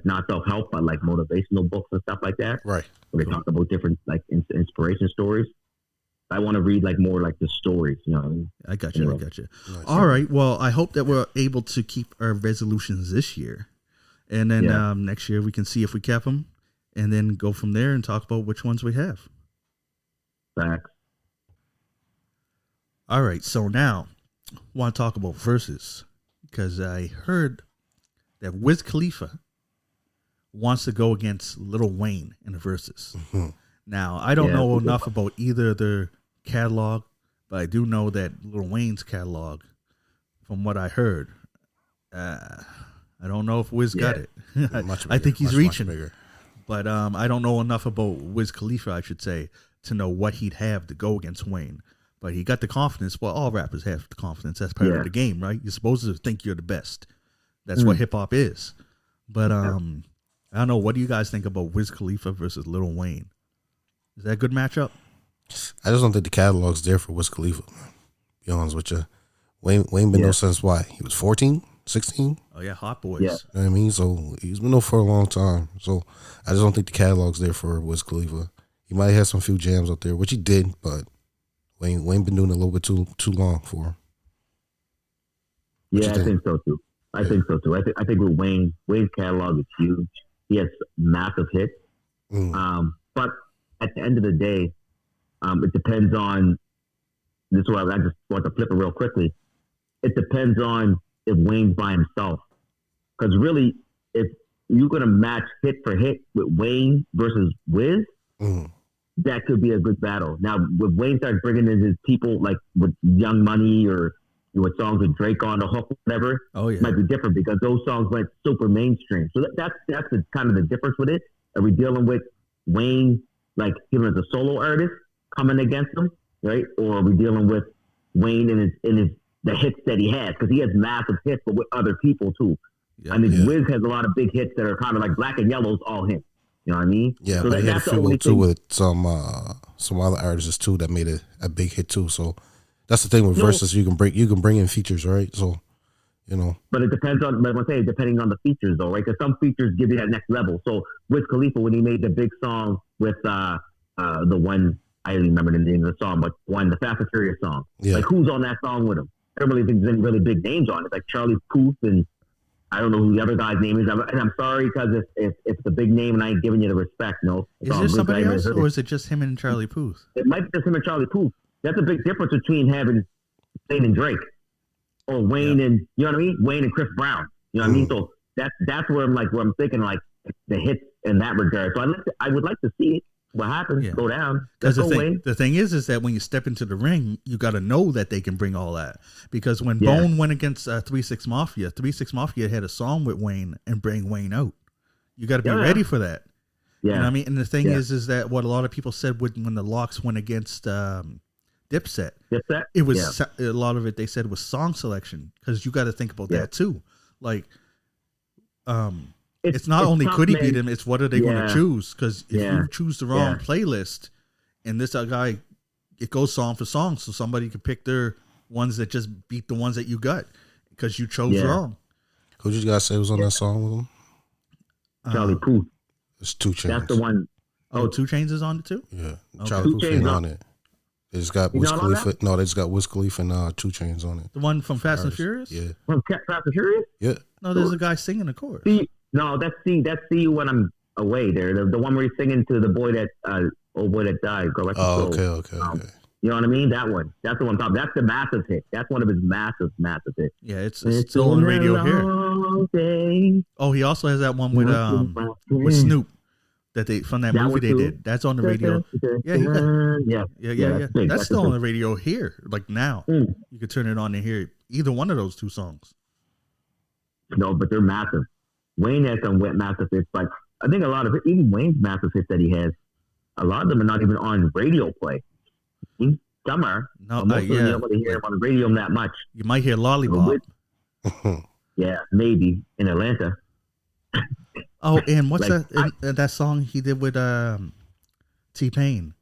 not self help, but like motivational books and stuff like that. Right. Where they talk about different like inspiration stories. I want to read like more like the stories, you know what I mean? I got you. Anyway. I got you. Nice. All right. Well, I hope that we're able to keep our resolutions this year, and then next year we can see if we kept them, and then go from there and talk about which ones we have. Facts. All right. So now, I want to talk about Verzuz, because I heard that Wiz Khalifa wants to go against Lil Wayne in the Verzuz. Mm-hmm. Now, I don't know enough about either of their catalog, but I do know that Lil Wayne's catalog, from what I heard, I don't know if Wiz got it. I think he's reaching. But I don't know enough about Wiz Khalifa, I should say, to know what he'd have to go against Wayne. But he got the confidence. Well, all rappers have the confidence. That's part of the game, right? You're supposed to think you're the best. That's what hip hop is. But I don't know. What do you guys think about Wiz Khalifa versus Lil Wayne? Is that a good matchup? I just don't think the catalog's there for Wiz Khalifa, man. Be honest with you. Wayne been no since why? He was 14, 16? Oh, yeah, Hot Boys. You Yeah. know what I mean? So he's been there for a long time. So I just don't think the catalog's there for Wiz Khalifa. He might have some few jams out there, which he did, but Wayne been doing it a little bit too long for him. Yeah, I think so too. I think with Wayne's catalog is huge. He has massive hits. But at the end of the day, it depends on. This is why I just want to flip it real quickly. It depends on if Wayne's by himself, because really, if you're gonna match hit for hit with Wayne versus Wiz, that could be a good battle. Now, when Wayne starts bringing in his people, like with Young Money or with songs with Drake on the hook, whatever, it might be different because those songs went super mainstream. So that's kind of the difference with it. Are we dealing with Wayne, like him as a solo artist coming against him, right? Or are we dealing with Wayne in the hits that he has? Because he has massive hits, but with other people too. Yeah, I mean, Wiz has a lot of big hits that are kind of like Black and Yellow's all him. You know what I mean? Yeah, so but he had a few too with some other artists too that made a big hit too. So that's the thing with Verzuz, you can bring in features, right? So But it depends on, like I say, depending on the features though, right? Because some features give you that next level. So Wiz Khalifa, when he made the big song with the one, I don't remember the name of the song, but the Fast and Furious song. Yeah. Like who's on that song with him? I don't really think there's any really big names on it, like Charlie Puth and I don't know who the other guy's name is. And I'm sorry because if it's a big name and I ain't giving you the respect, no. Is there somebody else or is it just him and Charlie Puth? It might be just him and Charlie Puth. That's a big difference between having Wayne and Drake. Or Wayne and, you know what I mean? Wayne and Chris Brown. You know what I mean? So that's where I'm thinking like the hits in that regard. So I would like to see it. What happens? Go down. Because the thing is that when you step into the ring, you got to know that they can bring all that. Because when Bone went against 3 6 Mafia, 3 6 Mafia had a song with Wayne and bring Wayne out. You got to be ready for that. Yeah. You know what I mean? And the thing is that what a lot of people said when the Locks went against Dipset, it was a lot of it they said was song selection, because you got to think about that too. Like, it's not only could he beat him, it's what are they going to choose? Because if you choose the wrong playlist, and this guy, it goes song for song, so somebody could pick their ones that just beat the ones that you got because you chose wrong. Who did you guys say was on that song with him? Charlie Puth. It's 2 Chainz. That's the one. Oh, 2 Chainz is on it too? Yeah. Okay. Charlie Puth ain't on it. They just got Wiz Khalifa. No, they just got Wiz Khalifa and 2 Chainz on it. The one from Fast and Furious? Yeah. From Fast and Furious? Yeah. No, there's a guy singing the chorus. No, that's see you when I'm away there. The one where he's singing to the boy that old boy that died. Okay. You know what I mean? That one. That's the one. That's the massive hit. That's one of his massive hits. Yeah, it's still on the radio here. Oh, he also has that one with Snoop that they from that movie they did. That's on the radio. Yeah. That's still on the radio here. Like now, you could turn it on and hear either one of those 2 songs. No, but they're massive. Wayne has some massive hits. Like I think a lot of even Wayne's massive hits that he has, a lot of them are not even on radio play. summer. No, Most of them, yeah. you don't really hear him on the radio that much. You might hear Lollipop. Yeah, maybe in Atlanta. Oh, and what's Like, that song he did with T-Pain?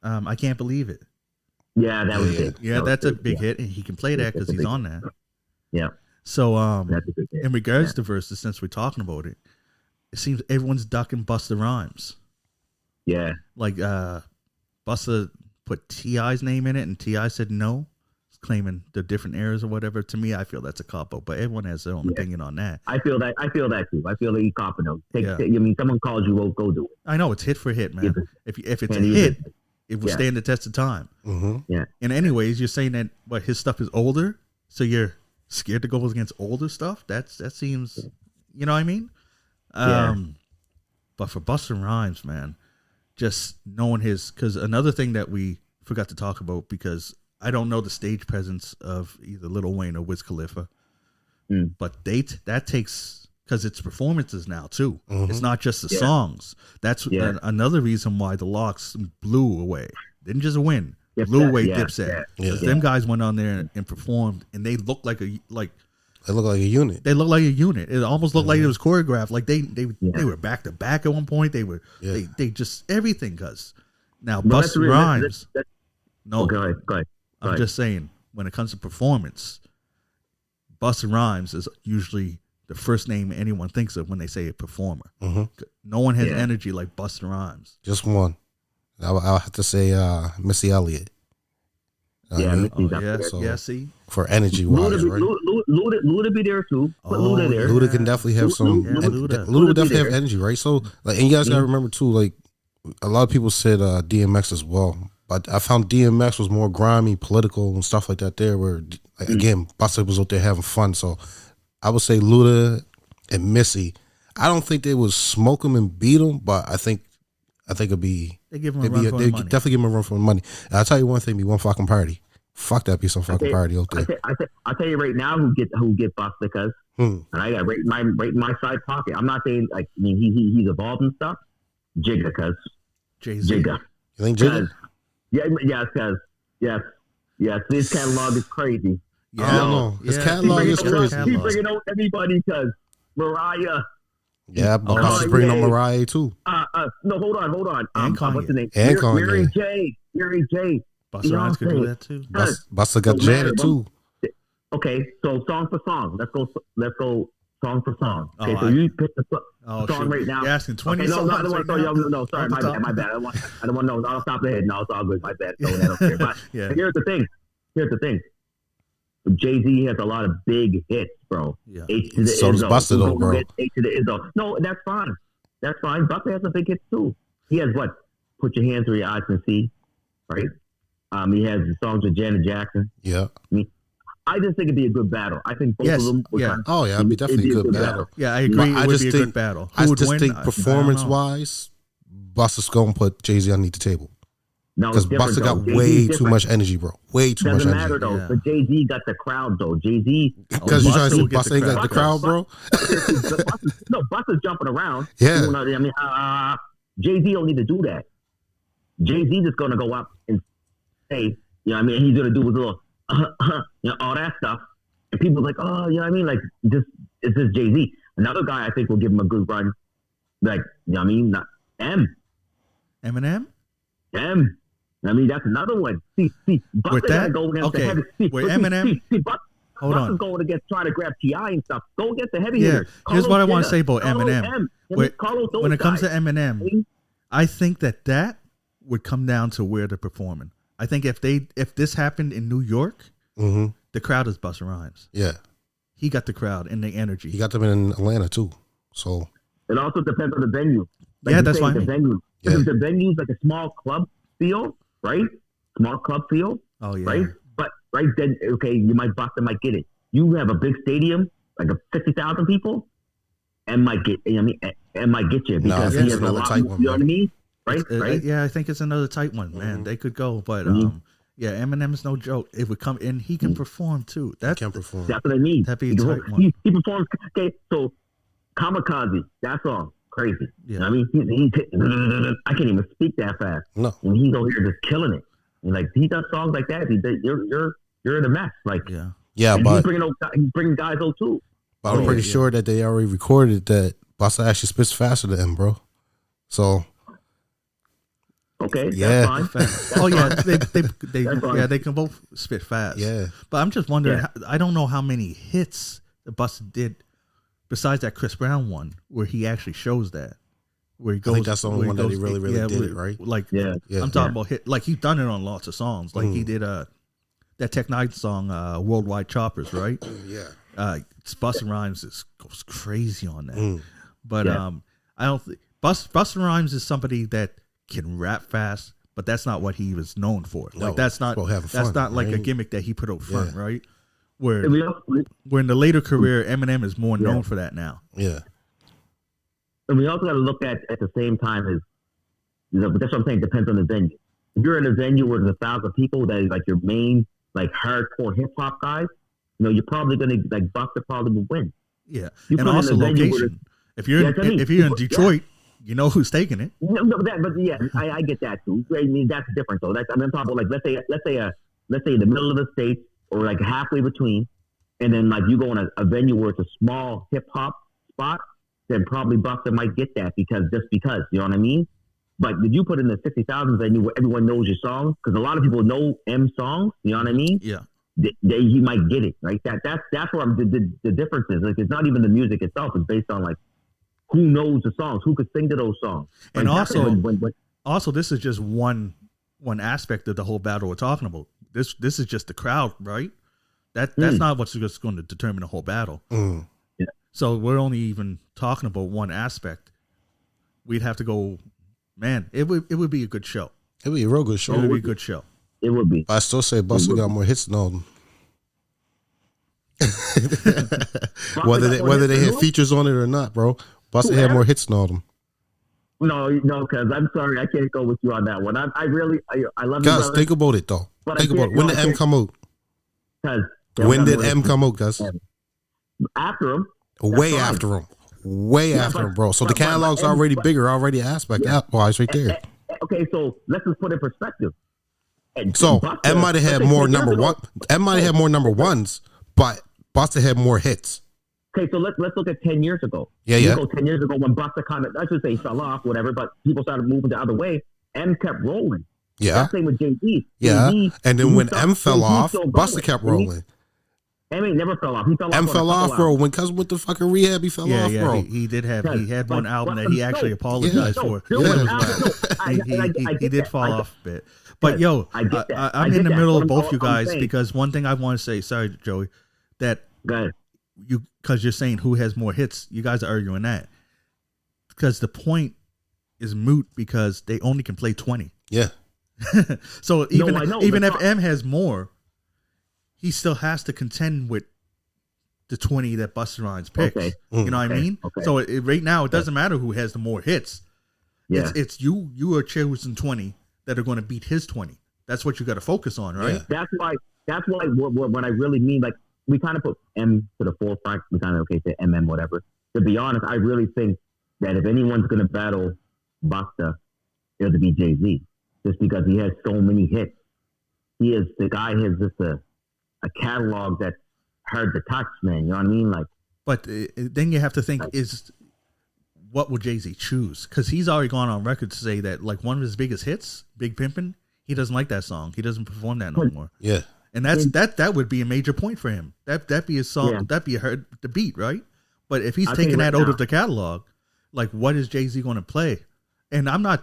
I Can't Believe It. Yeah, that was it. Yeah, that's a big hit, and he can play that because he's on that. Yeah. So, That's a good hit. in regards to Verzuz, since we're talking about it, it seems everyone's ducking Busta Rhymes. Yeah. Like, Busta put T.I.'s name in it, and T.I. said no, claiming the different eras or whatever. To me, I feel that's a cop-out, but everyone has their own opinion on that. I feel that too. I feel that you copping them. Yeah. I mean, someone calls you, go do it. I know it's hit for hit, man. If it's a And hit, it will stand the test of time. Mm-hmm. Yeah. And anyways, you're saying that his stuff is older, so you're scared to go against older stuff. That seems, you know what I mean? But for Busta Rhymes, man, just knowing because another thing that we forgot to talk about, because I don't know the stage presence of either Lil Wayne or Wiz Khalifa, but that takes, because it's performances now too. It's not just the songs. That's another reason why the Locks blew away. Didn't just win. Blew away Dipset. Because them guys went on there and performed, and they looked like They look like a unit. They looked like a unit. It almost looked like it was choreographed. Like they were back to back at one point. They were they just everything. Cause now Busta Rhymes. No, go ahead. I'm just saying, when it comes to performance, Busta Rhymes is usually the first name anyone thinks of when they say a performer. No one has energy like Busta Rhymes. Just one. I'll have to say Missy Elliott. See? For energy wise, right? Luda be there too. Put Luda there. Luda can definitely have some. Luda would definitely have energy, right? So, like, and you guys gotta remember too, like, a lot of people said DMX as well, but I found DMX was more grimy, political, and stuff like that. There, where like, again, Busta was out there having fun. So, I would say Luda and Missy. I don't think they would smoke him and beat him, but I think it'd be. They give him a run for the money. Definitely give him a run for the money. And I'll tell you one thing: be one fucking party. Fuck that piece of fucking party out there. I'll tell you right now who get Busta, because and I got right in my side pocket. I'm not saying like, I mean, he's evolved and stuff. Jigga, cuz Jay-Z. Jigga. You think Jigga? Yes. This catalog is crazy. Yeah, I don't know. His catalog is crazy. He's bringing out everybody, cuz Mariah. Yeah, but Busta's bringing on Mariah too. No, hold on. What's the name? And Kanye. Mary J. Busta Rhymes could do that too. Busta got Janet too. Okay, so song for song. Let's go song for song. Okay, so you pick the song right now. You're asking 20 songs. I don't want to No, sorry, my bad. I don't want to know. I'll stop ahead. No, it's all good. My bad. So I don't care. But here's the thing. Jay-Z has a lot of big hits, bro. Yeah. So does Busta though, bro. H to the Izzo. No, that's fine. Busta has some big hits too. He has what? Put Your Hands Where Your Eyes Can See, right? He has the songs with Janet Jackson. Yeah. I just think it'd be a good battle. I think both of them would it'd be definitely a good battle. Yeah, I agree. It would be a good battle. I just think performance-wise, Busta's going to put Jay-Z underneath the table. Because Busta got way too much energy, bro. Way too much energy. Doesn't matter, though. But Jay-Z got the crowd, though. Jay-Z... Because you're trying to say Busta ain't got the crowd, bro? No, Busta's jumping around. Yeah. I mean, Jay-Z don't need to do that. Jay-Z just going to go up and say, you know what I mean? He's going to do his little, all that stuff. And people are like, oh, you know what I mean? Like, it's just Jay-Z. Another guy I think will give him a good run. Like, you know what I mean? Eminem? I mean, that's another one. See, Busta got to go against the heavy. Eminem. Busta's going against trying to grab T.I. and stuff. Go against the heavy hitters. Here's what I want to say about Eminem. When it comes to Eminem, I think that would come down to where they're performing. I think if this happened in New York, the crowd is Busta Rhymes. Yeah. He got the crowd and the energy. He got them in Atlanta too. So it also depends on the venue. Like that's why the venue. Yeah. If the venue's like a small club feel, right? Small club feel. Oh yeah. Right? But then Busta might get it. You have a big stadium, like a 50,000 people, and might get you because he has a lot. You know what I mean? Right? Yeah, I think it's another tight one, man. They could go, but Eminem is no joke. It would come in. He can perform too. He can perform. That's what I mean. That'd be a tight one. He performs. Okay, so Kamikaze, that song, crazy. Yeah. You know what I mean, I can't even speak that fast. No, and he's over here just killing it. And like he does songs like that. You're in a mess. Like yeah, and but he's bringing guys out too. But I'm pretty sure that they already recorded that Busta actually spits faster than him, bro. So okay, yeah, that's fine. Oh yeah, they can both spit fast. Yeah, but I'm just wondering. I don't know how many hits the Busta did besides that Chris Brown one where he actually shows that. Where he goes, I think that's the only one that he really did it, right? Like, yeah. I'm talking about hit. Like he's done it on lots of songs. Like he did that Tech Nine song, "Worldwide Choppers," right? Yeah. Busta Rhymes goes crazy on that. But I don't think Busta Rhymes is somebody that can rap fast, but that's not what he was known for. No, like that's not like a gimmick that he put out front, right? Where in the later career, Eminem is more known for that now. Yeah. And we also got to look at the same time as, that's what I'm saying, depends on the venue. If you're in a venue where there's 1,000 people that is like your main, like hardcore hip hop guys, you're probably going to, like, Busta probably will win. Yeah. And also location. If you're in Detroit, you know who's taking it. I get that too. I mean, that's different though. I'm talking about like, let's say in the middle of the state or like halfway between, and then like you go in a venue where it's a small hip hop spot, then probably Busta might get that because, you know what I mean? But did you put in the 60,000 venue where everyone knows your songs? Because a lot of people know M songs, you know what I mean? Yeah. He might get it, right? That's where the difference is. Like, it's not even the music itself. It's based on like who knows the songs, who could sing to those songs. And also, this is just one aspect of the whole battle we're talking about. This is just the crowd, right? That's not what's just going to determine the whole battle. Yeah. So we're only even talking about one aspect. We'd have to go, man. It would be a good show. It would be a real good show. It would be a good show. It would be. I still say Busta got more hits than all of them. whether they had features on it or not, bro. Busta had more hits than all of them. No, because I'm sorry, I can't go with you on that one. I love guys. Think about it though. Think about it. When did M come out? When did M come out, guys? After him. Way after him, bro. So the catalog's already bigger, already aspect wise right there. Okay, so let's just put it in perspective. So M might have had more number one. M might have had more number ones, but Busta had more hits. Okay, so let's look at 10 years ago. Yeah. 10 years ago when Busta kind of, I should say, fell off, whatever, but people started moving the other way. M kept rolling. Yeah. Same with Jay-Z. Yeah. And then when M fell off, Busta kept rolling. M ain't never fell off. He fell off. M fell off, bro. When Cuz went to fucking rehab, he fell off, bro. He had one album that he actually apologized for. He did fall off a bit. But yo, I'm in the middle of both you guys because one thing I want to say, sorry, Joey, that because you're saying who has more hits, you guys are arguing that. Because the point is moot because they only can play 20. Yeah. So even if M has more, he still has to contend with the 20 that Busta Rhymes picks. Okay. You know what I mean? Okay. So right now, it doesn't matter who has the more hits. Yeah. It's you are choosing 20 that are going to beat his 20. That's what you got to focus on, right? Yeah. That's why what I really mean, like, we kind of put M to the forefront. We kind of, say MM, whatever. To be honest, I really think that if anyone's going to battle Busta, it'll be Jay-Z. Just because he has so many hits. The guy has just a catalog that's hard to touch, man. You know what I mean? Like, but then you have to think what would Jay-Z choose? Because he's already gone on record to say that like one of his biggest hits, Big Pimpin', he doesn't like that song. He doesn't perform that no more. Yeah, and that would be a major point for him. That'd be a song. That'd be hard to beat, right? But if he's taking that out of the catalog, like what is Jay-Z going to play? And I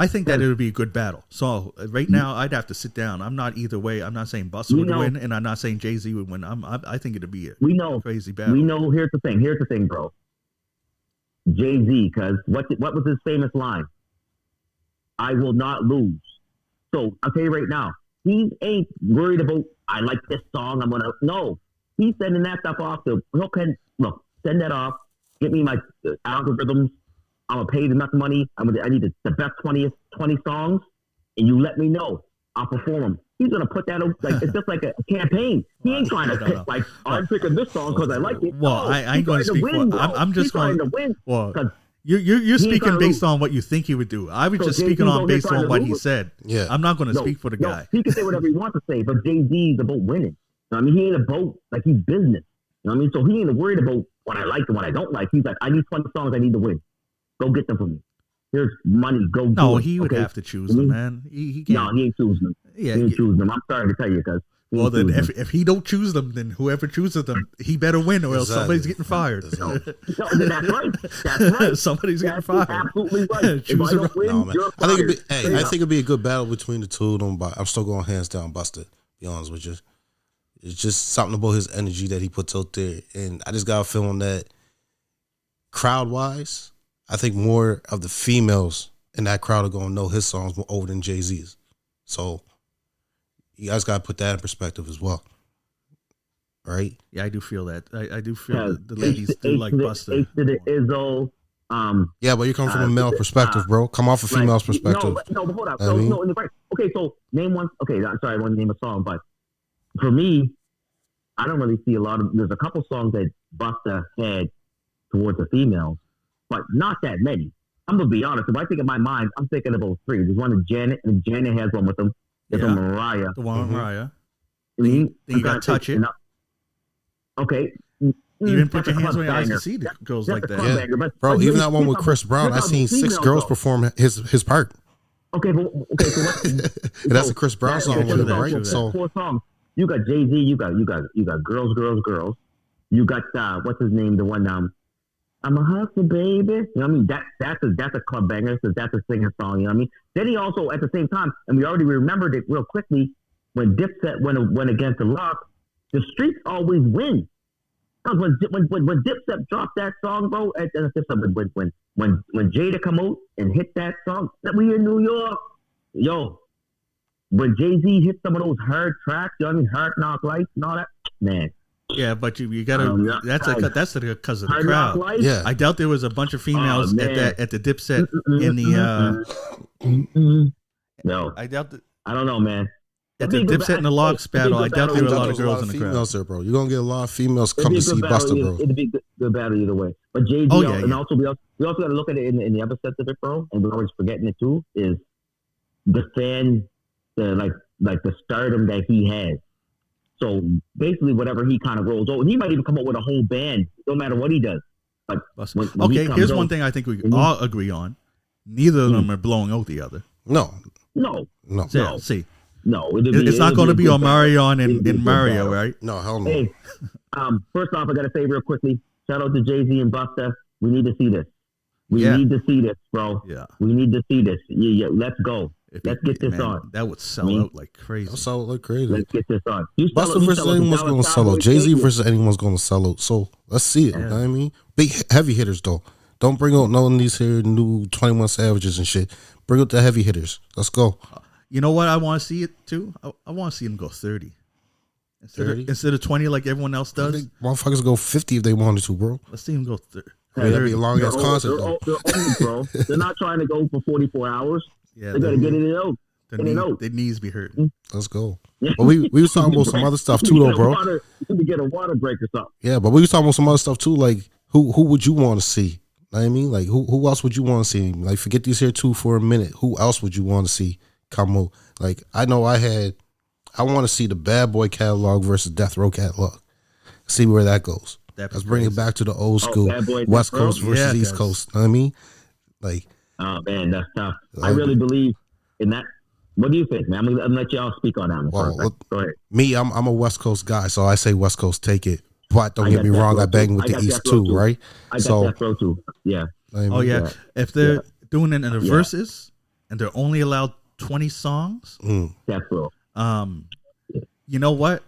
think that it would be a good battle. So right now, I'd have to sit down. I'm not either way. I'm not saying Busta would win, and I'm not saying Jay-Z would win. I think it'd be a crazy battle. We know. Here's the thing, bro. Jay-Z, because what was his famous line? I will not lose. So I'll tell you right now, he ain't worried about, I like this song, I'm going to, no. He's sending that stuff off to, send that off, get me my algorithms, I'm going to pay enough money, I need the best 20 songs, and you let me know, I'll perform them. He's going to put that out, like, it's just like a campaign. He ain't trying to pick, I'm picking this song because I like it. Well, I ain't going to speak for, I'm just trying to win. Well, You're speaking based on what you think he would do. I was just speaking on based on what he said. Yeah, I'm not going to speak for the guy. He can say whatever he wants to say, but Jay-Z is about winning. I mean, he ain't about like he's business. You know what I mean? So he ain't worried about what I like and what I don't like. He's like, I need 20 songs. I need to win. Go get them for me. Here's money. Go. No, he would have to choose them, man. He can't. No, he ain't choosing them. Yeah, he ain't choosing them. I'm sorry to tell you, because. Well, then if he don't choose them, then whoever chooses them, he better win, or else somebody's getting fired. No, that's right. That's right. Somebody's getting fired. Absolutely right. If I don't win, you're fired. I think it'd be a good battle between the two of them, but I'm still going hands down Busta, to be honest with you. It's just something about his energy that he puts out there. And I just got a feeling that crowd-wise, I think more of the females in that crowd are going to know his songs more over than Jay-Z's. So you guys got to put that in perspective as well. Right? Yeah, I do feel that. I do feel that the ladies do like Busta. H to the Izzo. Yeah, but you come from a male perspective, bro. Come off a female's perspective. No, but hold up. Okay, so name one. Okay, I'm sorry, I want to name a song, but for me, I don't really see a lot of. There's a couple songs that Busta had towards the females, but not that many. I'm gonna be honest. If I think of my mind, I'm thinking about three. There's one with Janet, and Janet has one with them. There's one Mariah. The one with Mariah. Then you got Touch It. Okay. Even Put Your Hands on Your Eyes to See that goes like that. Yeah. Bro, even that one with Chris Brown, I seen 6 girls perform his part. Okay, so what? That's a Chris Brown song, right? So 4 songs. You got Jay-Z. You got girls. You got what's his name? The one I'm a hustler, baby. You know what I mean? That's a club banger. So that's a singer song. You know what I mean? Then he also at the same time, and we already remembered it real quickly when Dipset went against the Lock. The streets always win. When Dipset dropped that song, bro, when Jada come out and hit that song, that we in New York, yo. When Jay-Z hit some of those hard tracks, you know what I mean, Hard Knock Life and all that, man. Yeah, but you gotta. That's because of the crowd. Yeah, I doubt there was a bunch of females at the Dipset in the. No, I doubt that. I don't know, man. At the Dipset and the Logs battle, I doubt there were a lot of girls in the crowd. There, bro. You're gonna get a lot of females come to see Busta, bro. It'd be a good battle either way. But Jay-Z, also we also got to look at it in the other sense of it, bro. And we're always forgetting it too. Is the fan. The stardom that he has. So basically, whatever he kind of rolls over, he might even come up with a whole band, no matter what he does. But here's one thing I think we all agree on: neither of them are blowing out the other. No. See, no, it's not going to be on Marion and Mario, right? No, hell no. Hey, first off, I got to say real quickly, shout out to Jay-Z and Busta. We need to see this. We need to see this, bro. Yeah, we need to see this. Yeah, let's go. Let's get this on. That would sell out like crazy. That'll sell out like crazy. Let's get this on. Busta versus anyone's going to sell out. Jay-Z versus anyone's going to sell out. So let's see it. You know what I mean? Big heavy hitters though. Don't bring out none of these here new 21 Savages and shit. Bring out the heavy hitters. Let's go. You know what? I want to see it too. I want to see them go 30 instead of 20 like everyone else does. Motherfuckers go 50 if they wanted to, bro. Let's see them go 30. That'd be a long ass concert though. Bro. They're not trying to go for 44 hours. Yeah, they got to get it out. Their knees be hurting. Let's go. But we was talking about some other stuff too, though, bro. You need to get a water break or something. Yeah, but we was talking about some other stuff too. Like who would you want to see? Know what I mean, like who else would you want to see? Like forget these here two for a minute. Who else would you want to see come out? Like I know I want to see the Bad Boy catalog versus Death Row catalog. See where that goes. Let's bring it back to the old school West Coast versus East Coast. Know what I mean? Like, oh man, that's tough. I really believe in that. What do you think, man? I'm gonna let y'all speak on that one. Well, go ahead. Me, I'm a West Coast guy, so I say West Coast, take it. But don't get me wrong, I bang with the East too, right? I got Death Row too. Yeah. If they're doing it in the verses and they're only allowed 20 songs, Death Row. You know what?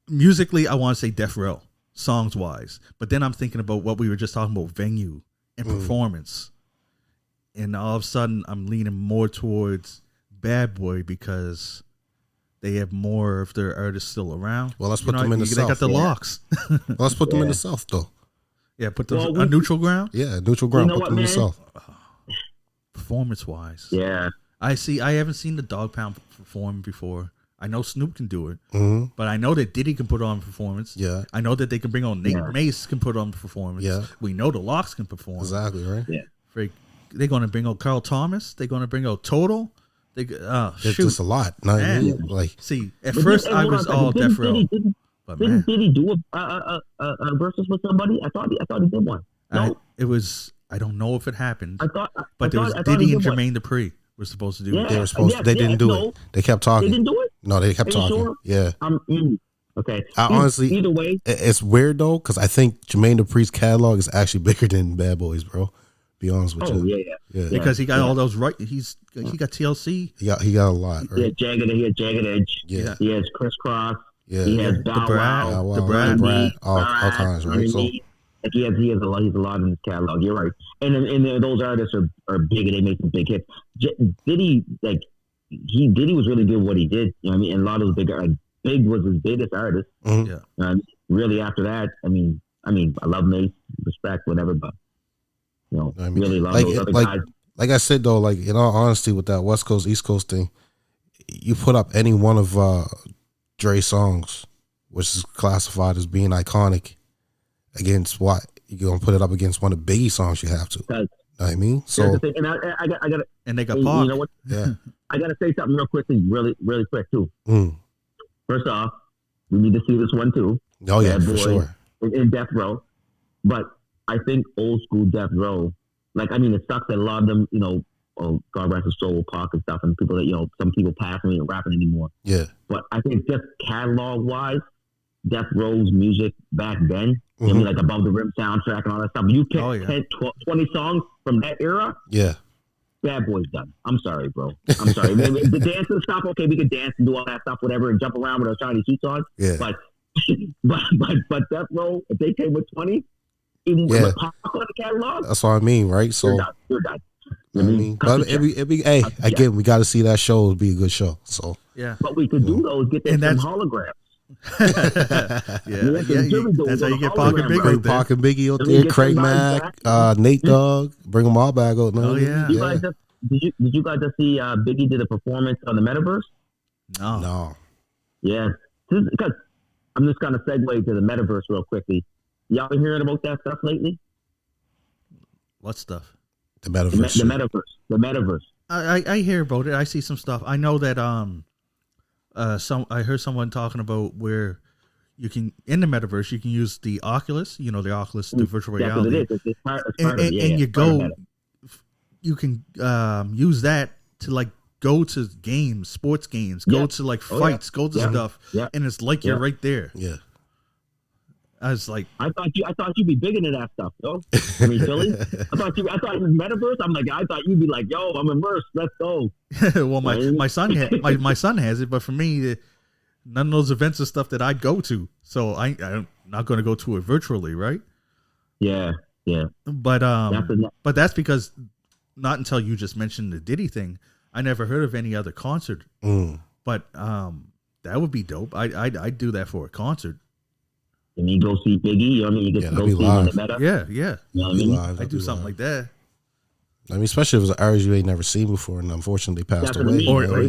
Musically, I want to say Death Row, songs wise. But then I'm thinking about what we were just talking about, venue and performance. And all of a sudden, I'm leaning more towards Bad Boy because they have more of their artists still around. Well, let's put them in the South. They got the locks. Well, let's put them in the South, though. Yeah, put them on neutral ground. Yeah, neutral ground. Put them in the South. Performance wise, yeah. I haven't seen the Dog Pound perform before. I know Snoop can do it, Mm-hmm. but I know that Diddy can put on a performance. Yeah. I know that they can bring on Nate Yeah. Mace can put on a performance. Yeah. We know the Locks can perform. Exactly, right? Yeah. They're going to bring out Carl Thomas. They're going to bring out Total. It's It's just a lot. Know what I mean? Like, See, at But first then- I hold was on a all second. Death Row, but man, Didn't Diddy do a versus with somebody? I thought he did one. No, I don't know if it happened, I thought. but there was I thought Diddy he and did one. Jermaine Dupri were supposed to do Yeah. it. they were supposed Yes, they didn't yes, do no. it. They kept They talking. didn't do it. No, they kept Are you talking. sure? Yeah. Okay. Honestly, either way, it's weird though, because I think Jermaine Dupri's catalog is actually bigger than Bad Boys, bro. Be honest with you. yeah. Because he got all those right. He got TLC. He got a lot, He right? had Jagged Edge. Yeah. He has Crisscross. Yeah. He has The Bow Brad. Wow. The Brad. all kinds, right? So Like he has a lot. He's a lot in his catalog. You're right. And those artists are big and they make some big hits. Diddy was really good at what he did. You know what I mean? And a lot of those Big was his biggest artist. mhm. Yeah. Really after that, I mean, I love Mace, respect, whatever, but I mean, really love like- those other like- guys. like I said though, like in all honesty, with that West Coast East Coast thing, you put up any one of Dre's songs, which is classified as being iconic, against what you're gonna put it up against one of Biggie's songs. You have to. Because Know what I mean, here's so the thing, and I got And they got you Pac. know what? yeah. I got to say something real quickly, really quick too. Mm. First off, we need to see this one too. Oh yeah, Bad for Boy sure. in Death Row, but I think old school Death Row, it sucks that a lot of them, God rest his soul, Pac and stuff, and people that some people passing and rapping anymore. Yeah. But I think just catalog wise, Death Row's music back then, Mhm. like Above the Rim soundtrack and all that stuff. You pick Oh, yeah. 10, 12, 20 songs from that era, Yeah. Bad Boy's done. I'm sorry, bro. I'm sorry. The dance and stuff, okay, we could dance and do all that stuff, whatever, and jump around with our shiny suits on. Yeah. But but Death Row, if they came with 20, even Yeah. with Pac on the catalog, That's what I mean, right? So you're done. I mean, but it be hey, again, we got to see that show. It'd be a good show. So Yeah. What we could do though is get them And some that's- holograms. That's how you get Pac and Big bring out there. Pac and Biggie out Let me there, get Craig some Mack, back. Nate Dogg, bring them all back out. Oh, yeah. You guys did you guys just see Biggie did a performance on the Metaverse? No. No. Yeah, because I'm just gonna segue to the Metaverse real quickly. Y'all been hearing about that stuff lately? What stuff? The The metaverse. Metaverse. I hear about it. I see some stuff. I know that I heard someone talking about where you can in the metaverse you can use the Oculus, the Oculus, the virtual That's what reality, it is. It's part and, of it. Yeah, and you it's part of go, you can use that to like go to games, sports games, go Yeah. to like Oh, yeah. fights, go to Yeah. stuff, Yeah. and it's like you're Yeah. right there. Yeah. I was like, I thought you'd be big into that stuff, though. I mean, Philly. I thought it was Metaverse. I'm like, I thought you'd be like, yo, I'm immersed. Let's go. well, my son my son has it, but for me, none of those events are stuff that I go to, so I'm not going to go to it virtually, right? Yeah, yeah. But That's enough. but that's because not until you just mentioned the Diddy thing, I never heard of any other concert. Mm. But that would be dope. I'd do that for a concert. And you go see Biggie. You know what I mean? You get Yeah, to that'd go be see him in live. the meta. Yeah. You know what I Be mean? live, I that'd do be something live. like that. I mean, especially if it was an artist you ain't never seen before, and unfortunately passed That's what I away. mean. you Or, know what I or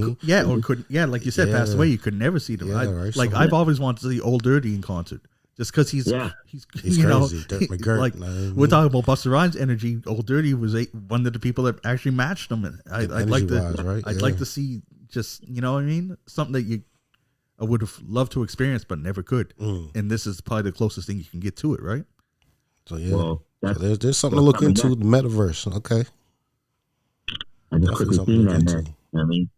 mean? like you said, Yeah. passed away. You could never see them. Yeah, right. Like So- I've always wanted to see Old Dirty in concert, just because he's He's crazy. Dirk McGirt, like you know what I mean? we're talking about Busta Rhymes energy. Old Dirty was one of the people that actually matched him, and I'd like to Energy-wise, right? I'd Yeah. like to see just what I mean, something that I would have loved to experience but never could. Mm. And this is probably the closest thing you can get to it, right? So yeah, Well, so there's something to look coming into back. the metaverse. Okay, I just Definitely quickly something seen to that, look man. into. You know what I mean?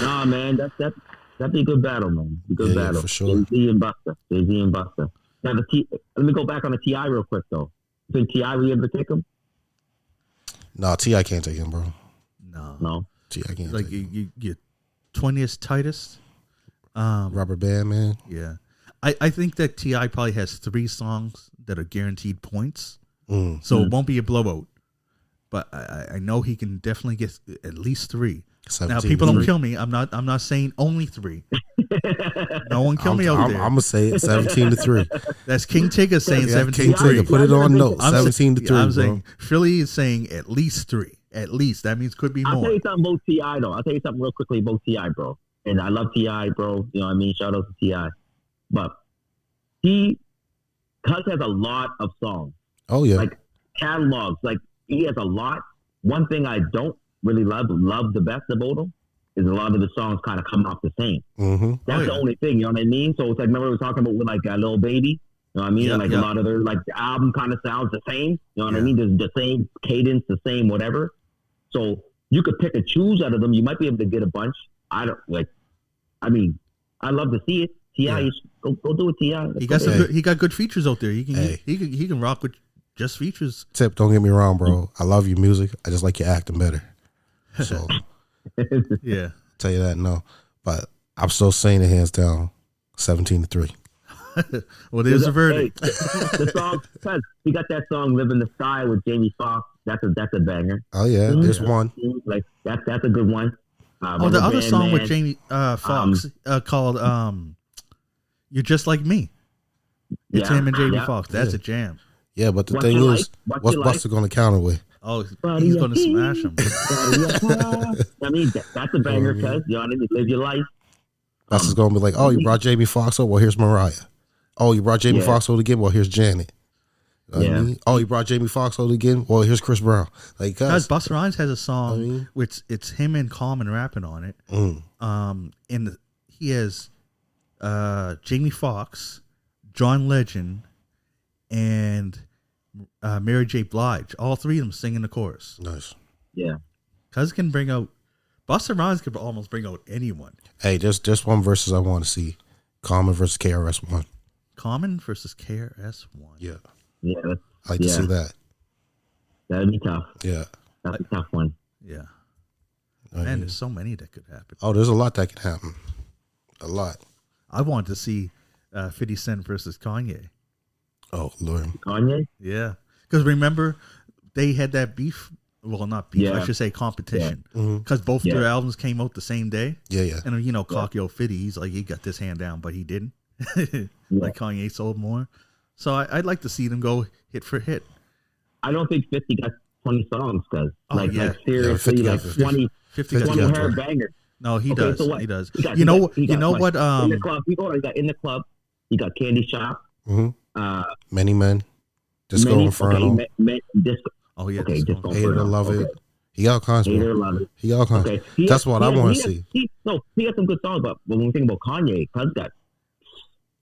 Nah, man, that'd be a good battle, man. Be a good Yeah, battle. for sure. Jay-Z and Busta. Now, let me go back on the T.I. real quick, though. You think T.I. will ever take him? no, T.I. can't take him, bro. No. T.I. can't Like take him. you 20th tightest. Rubber Band, man. Yeah. I think that T.I. probably has 3 songs that are guaranteed points. Mm. So it won't be a blowout. But I know he can definitely get at least 3. Now 17 people to don't 3. kill me. I'm not saying only 3. No one kill me out I'm there. gonna say it 17-3. That's King Tigger saying Yeah, 17 King 3. Tigger, put it on note. I'm 17-3, I'm bro. saying Philly is saying at least 3. At least. That means could be I'll tell more. you something about T.I., though. I'll tell you something real quickly about T.I., bro. and I love T.I., bro. You know what I mean? Shout out to T.I. But Cuz has a lot of songs. Oh yeah. Like catalogs. Like he has a lot. One thing I don't really love the best about him is a lot of the songs kind of come off the same. Mm-hmm. That's the only thing, you know what I mean? So it's like, remember we were talking about with like Lil Baby, you know what I mean? Yeah, And like a lot of their, like the album kind of sounds the same, you know what I mean? There's the same cadence, the same whatever. So you could pick and choose out of them. You might be able to get a bunch. I mean, I love to see it. T.I., go do it, T.I. He got good features out there. He can rock with just features. Tip, don't get me wrong, bro. I love your music. I just like your acting better. So yeah. Tell you that, no. But I'm still saying it hands down, 17-3. Well, there's a verdict. Hey, the song, cause he got that song "Live in the Sky" with Jamie Foxx. That's a banger. Oh yeah, there's one. Like that's a good one. The other song with Jamie Foxx called "You're Just Like Me." It's him and Jamie Foxx. That's a jam. Yeah, but the thing is, what's Busta going to counter with? Oh, he's going to smash him. I mean, that's a banger, cuz you know what I mean. Live your life. Busta's going to be like, "Oh, you brought Jamie Foxx over? Well, here's Mariah. Oh, you brought Jamie Foxx over again? Well, here's Janet. You know what I mean? Oh, you brought Jamie Foxx over again? Well, here's Chris Brown." Like, guys, Busta Rhymes has a song which it's him and Common rapping on it. And he has Jamie Foxx, John Legend, and Mary J. Blige. All three of them singing the chorus. Nice. Yeah. Cuz can bring out Busta Rhymes could almost bring out anyone. Hey, just one versus I want to see. Common versus KRS-One. Common versus KRS-One. Yeah. Yeah. I like to see that. That'd be tough. Yeah. That's a tough one. Yeah. Man, there's so many that could happen. Oh, there's a lot that could happen. A lot. I want to see 50 Cent versus Kanye. Oh, Lord. Kanye? Yeah. Because remember, they had that beef. Well, not beef. I should say competition. Because both their albums came out the same day. Yeah, yeah. And, you know, Cockyo 50, he's like, he got this hand down, but he didn't. Like Kanye sold more. So I'd like to see them go hit for hit. I don't think 50 got 20 songs, cuz. Like Yeah, seriously, 50 like 20 her bangers. No, he does. So he does. You know what? In the club, in the club, you got Candy Shop. Many Men. Disco Inferno. Disco. Oh yeah. Okay, Disco Hate It or Love It. He got kinds. Hate It or Love It. He got kinds. Okay. That's what I want to see. He got some good songs, but when we think about Kanye, cuz got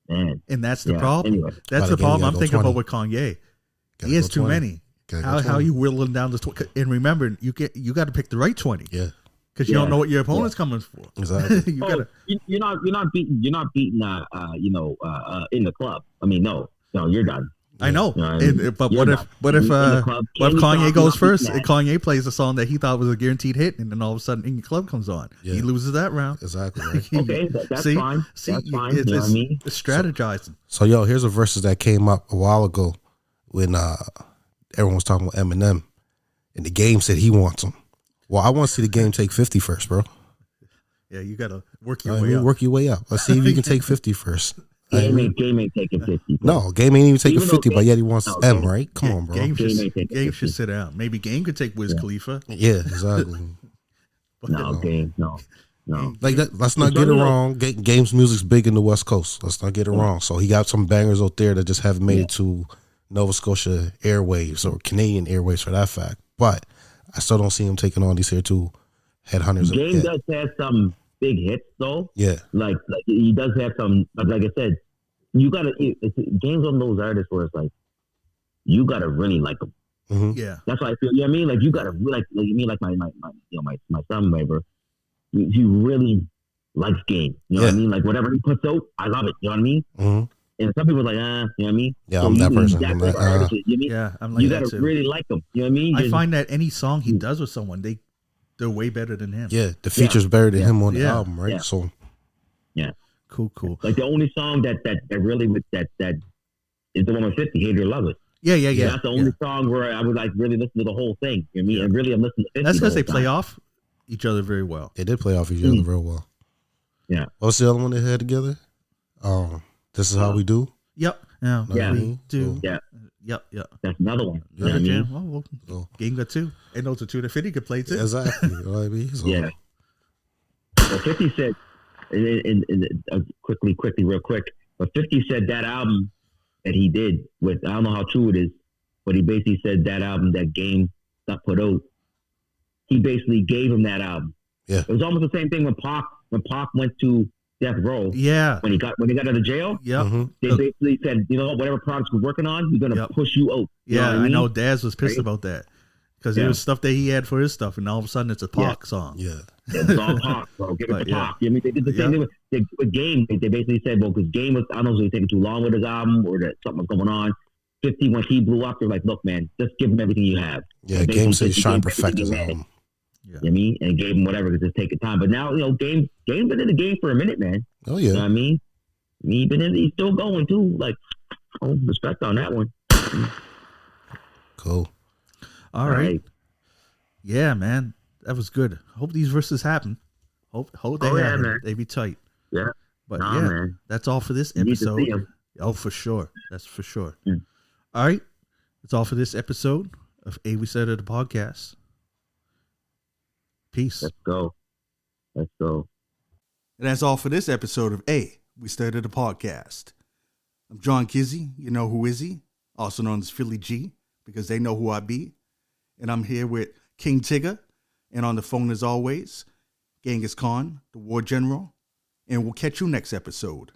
man. And that's the problem. Anyway. That's the problem I'm thinking about with Kanye. He has too many. How you whittling down this 20? And remember, you got to pick the right 20. Yeah. Because you don't know what your opponent's coming for. Exactly. You're not beating in the club. I mean, no, you're done. I know. You know what I mean? But what if Kanye goes first and Kanye plays a song that he thought was a guaranteed hit, and then all of a sudden In Your Club comes on? Yeah. He loses that round. Exactly. Right. Okay, that's fine. That's fine. It's, you know what I mean? It's strategizing. So here's a versus that came up a while ago when everyone was talking about Eminem, and the Game said he wants him. Well, I want to see the Game take 50 first, bro. Yeah, you got to work your way up. Work your way up. Let's see if you can take 50 first. Game ain't taking 50. No, Game ain't even taking 50, but yet he wants M, right? Come on, bro. Game should sit down. Maybe Game could take Wiz Khalifa. Yeah, exactly. Game, no. Like that. Let's not get it wrong. Game's music's big in the West Coast. Let's not get it wrong. So he got some bangers out there that just haven't made it to Nova Scotia airwaves or Canadian airwaves for that fact. But I still don't see him taking on these here two headhunters. Game does have some big hits though. Yeah. Like he does have some, like I said, you gotta, Game's on those artists where it's like, you gotta really like them. Mm-hmm. Yeah. That's what I feel. You know what I mean? Like you gotta like you mean like my son, whatever. He really likes Game. You know what I mean? Like whatever he puts out, I love it. You know what I mean? Mm-hmm. And some people are like, you know what I mean? Yeah, so I'm that person. I'm like you that gotta too. really like them. You know what I mean? I find that any song he does with someone, they're way better than him. Yeah, the feature's better than him on the album, right? Yeah. So cool. Like the only song that really with that is the one with 50, Hate It or Love It. Yeah. That's the only song where I would like really listen to the whole thing. You know what I mean? And really I'm listening to 50. That's because they play off each other very well. They did play off each other real well. Yeah. What's the other one they had together? This Is How We Do. Yep. We do. Yeah. Yep. That's another one. You know Another what I jam. mean? Well, Game got two. And those are two that 50 could play too. Exactly. You know what I mean? So. Yeah. Well, 50 said, quickly, real quick. But 50 said that album that he did with, I don't know how true it is, but he basically said that album that Game got put out, he basically gave him that album. Yeah. It was almost the same thing when Pac went to Death Row. Yeah. When he got out of jail. Yeah. Mm-hmm. They basically said, you know, whatever products we're working on, we're gonna push you out. You Yeah, know I know Daz was pissed about that. Because it was stuff that he had for his stuff, and all of a sudden it's a Pac song. Yeah. It's all Pac, bro. Give it to Pac. I mean, they did the same thing with Game. They basically said, well, because Game was, I don't know if he was taking too long with his album or that something was going on. 50, when he blew up, they're like, look, man, just give him everything you have. Yeah, Game said he's trying to perfect his album. Yeah. You know what I mean? And gave him whatever, because just take your time. But now, you know, Game been in the game for a minute, man. Oh, yeah. You know what I mean? He's still going, too. Like, respect on that one. Cool. All right. Yeah, man. That was good. Hope these verses happen. Hope they happen. Man. They be tight. Yeah. But man. That's all for this episode. Oh, for sure. That's for sure. Mm. All right. That's all for this episode of A We Said It, the podcast. Peace. Let's go. And that's all for this episode of A We Started a Podcast. I'm John Kizzy. You know who is he? Also known as Philly G, because they know who I be. And I'm here with King Tigger. And on the phone as always, Genghis Khan, the War General. And we'll catch you next episode.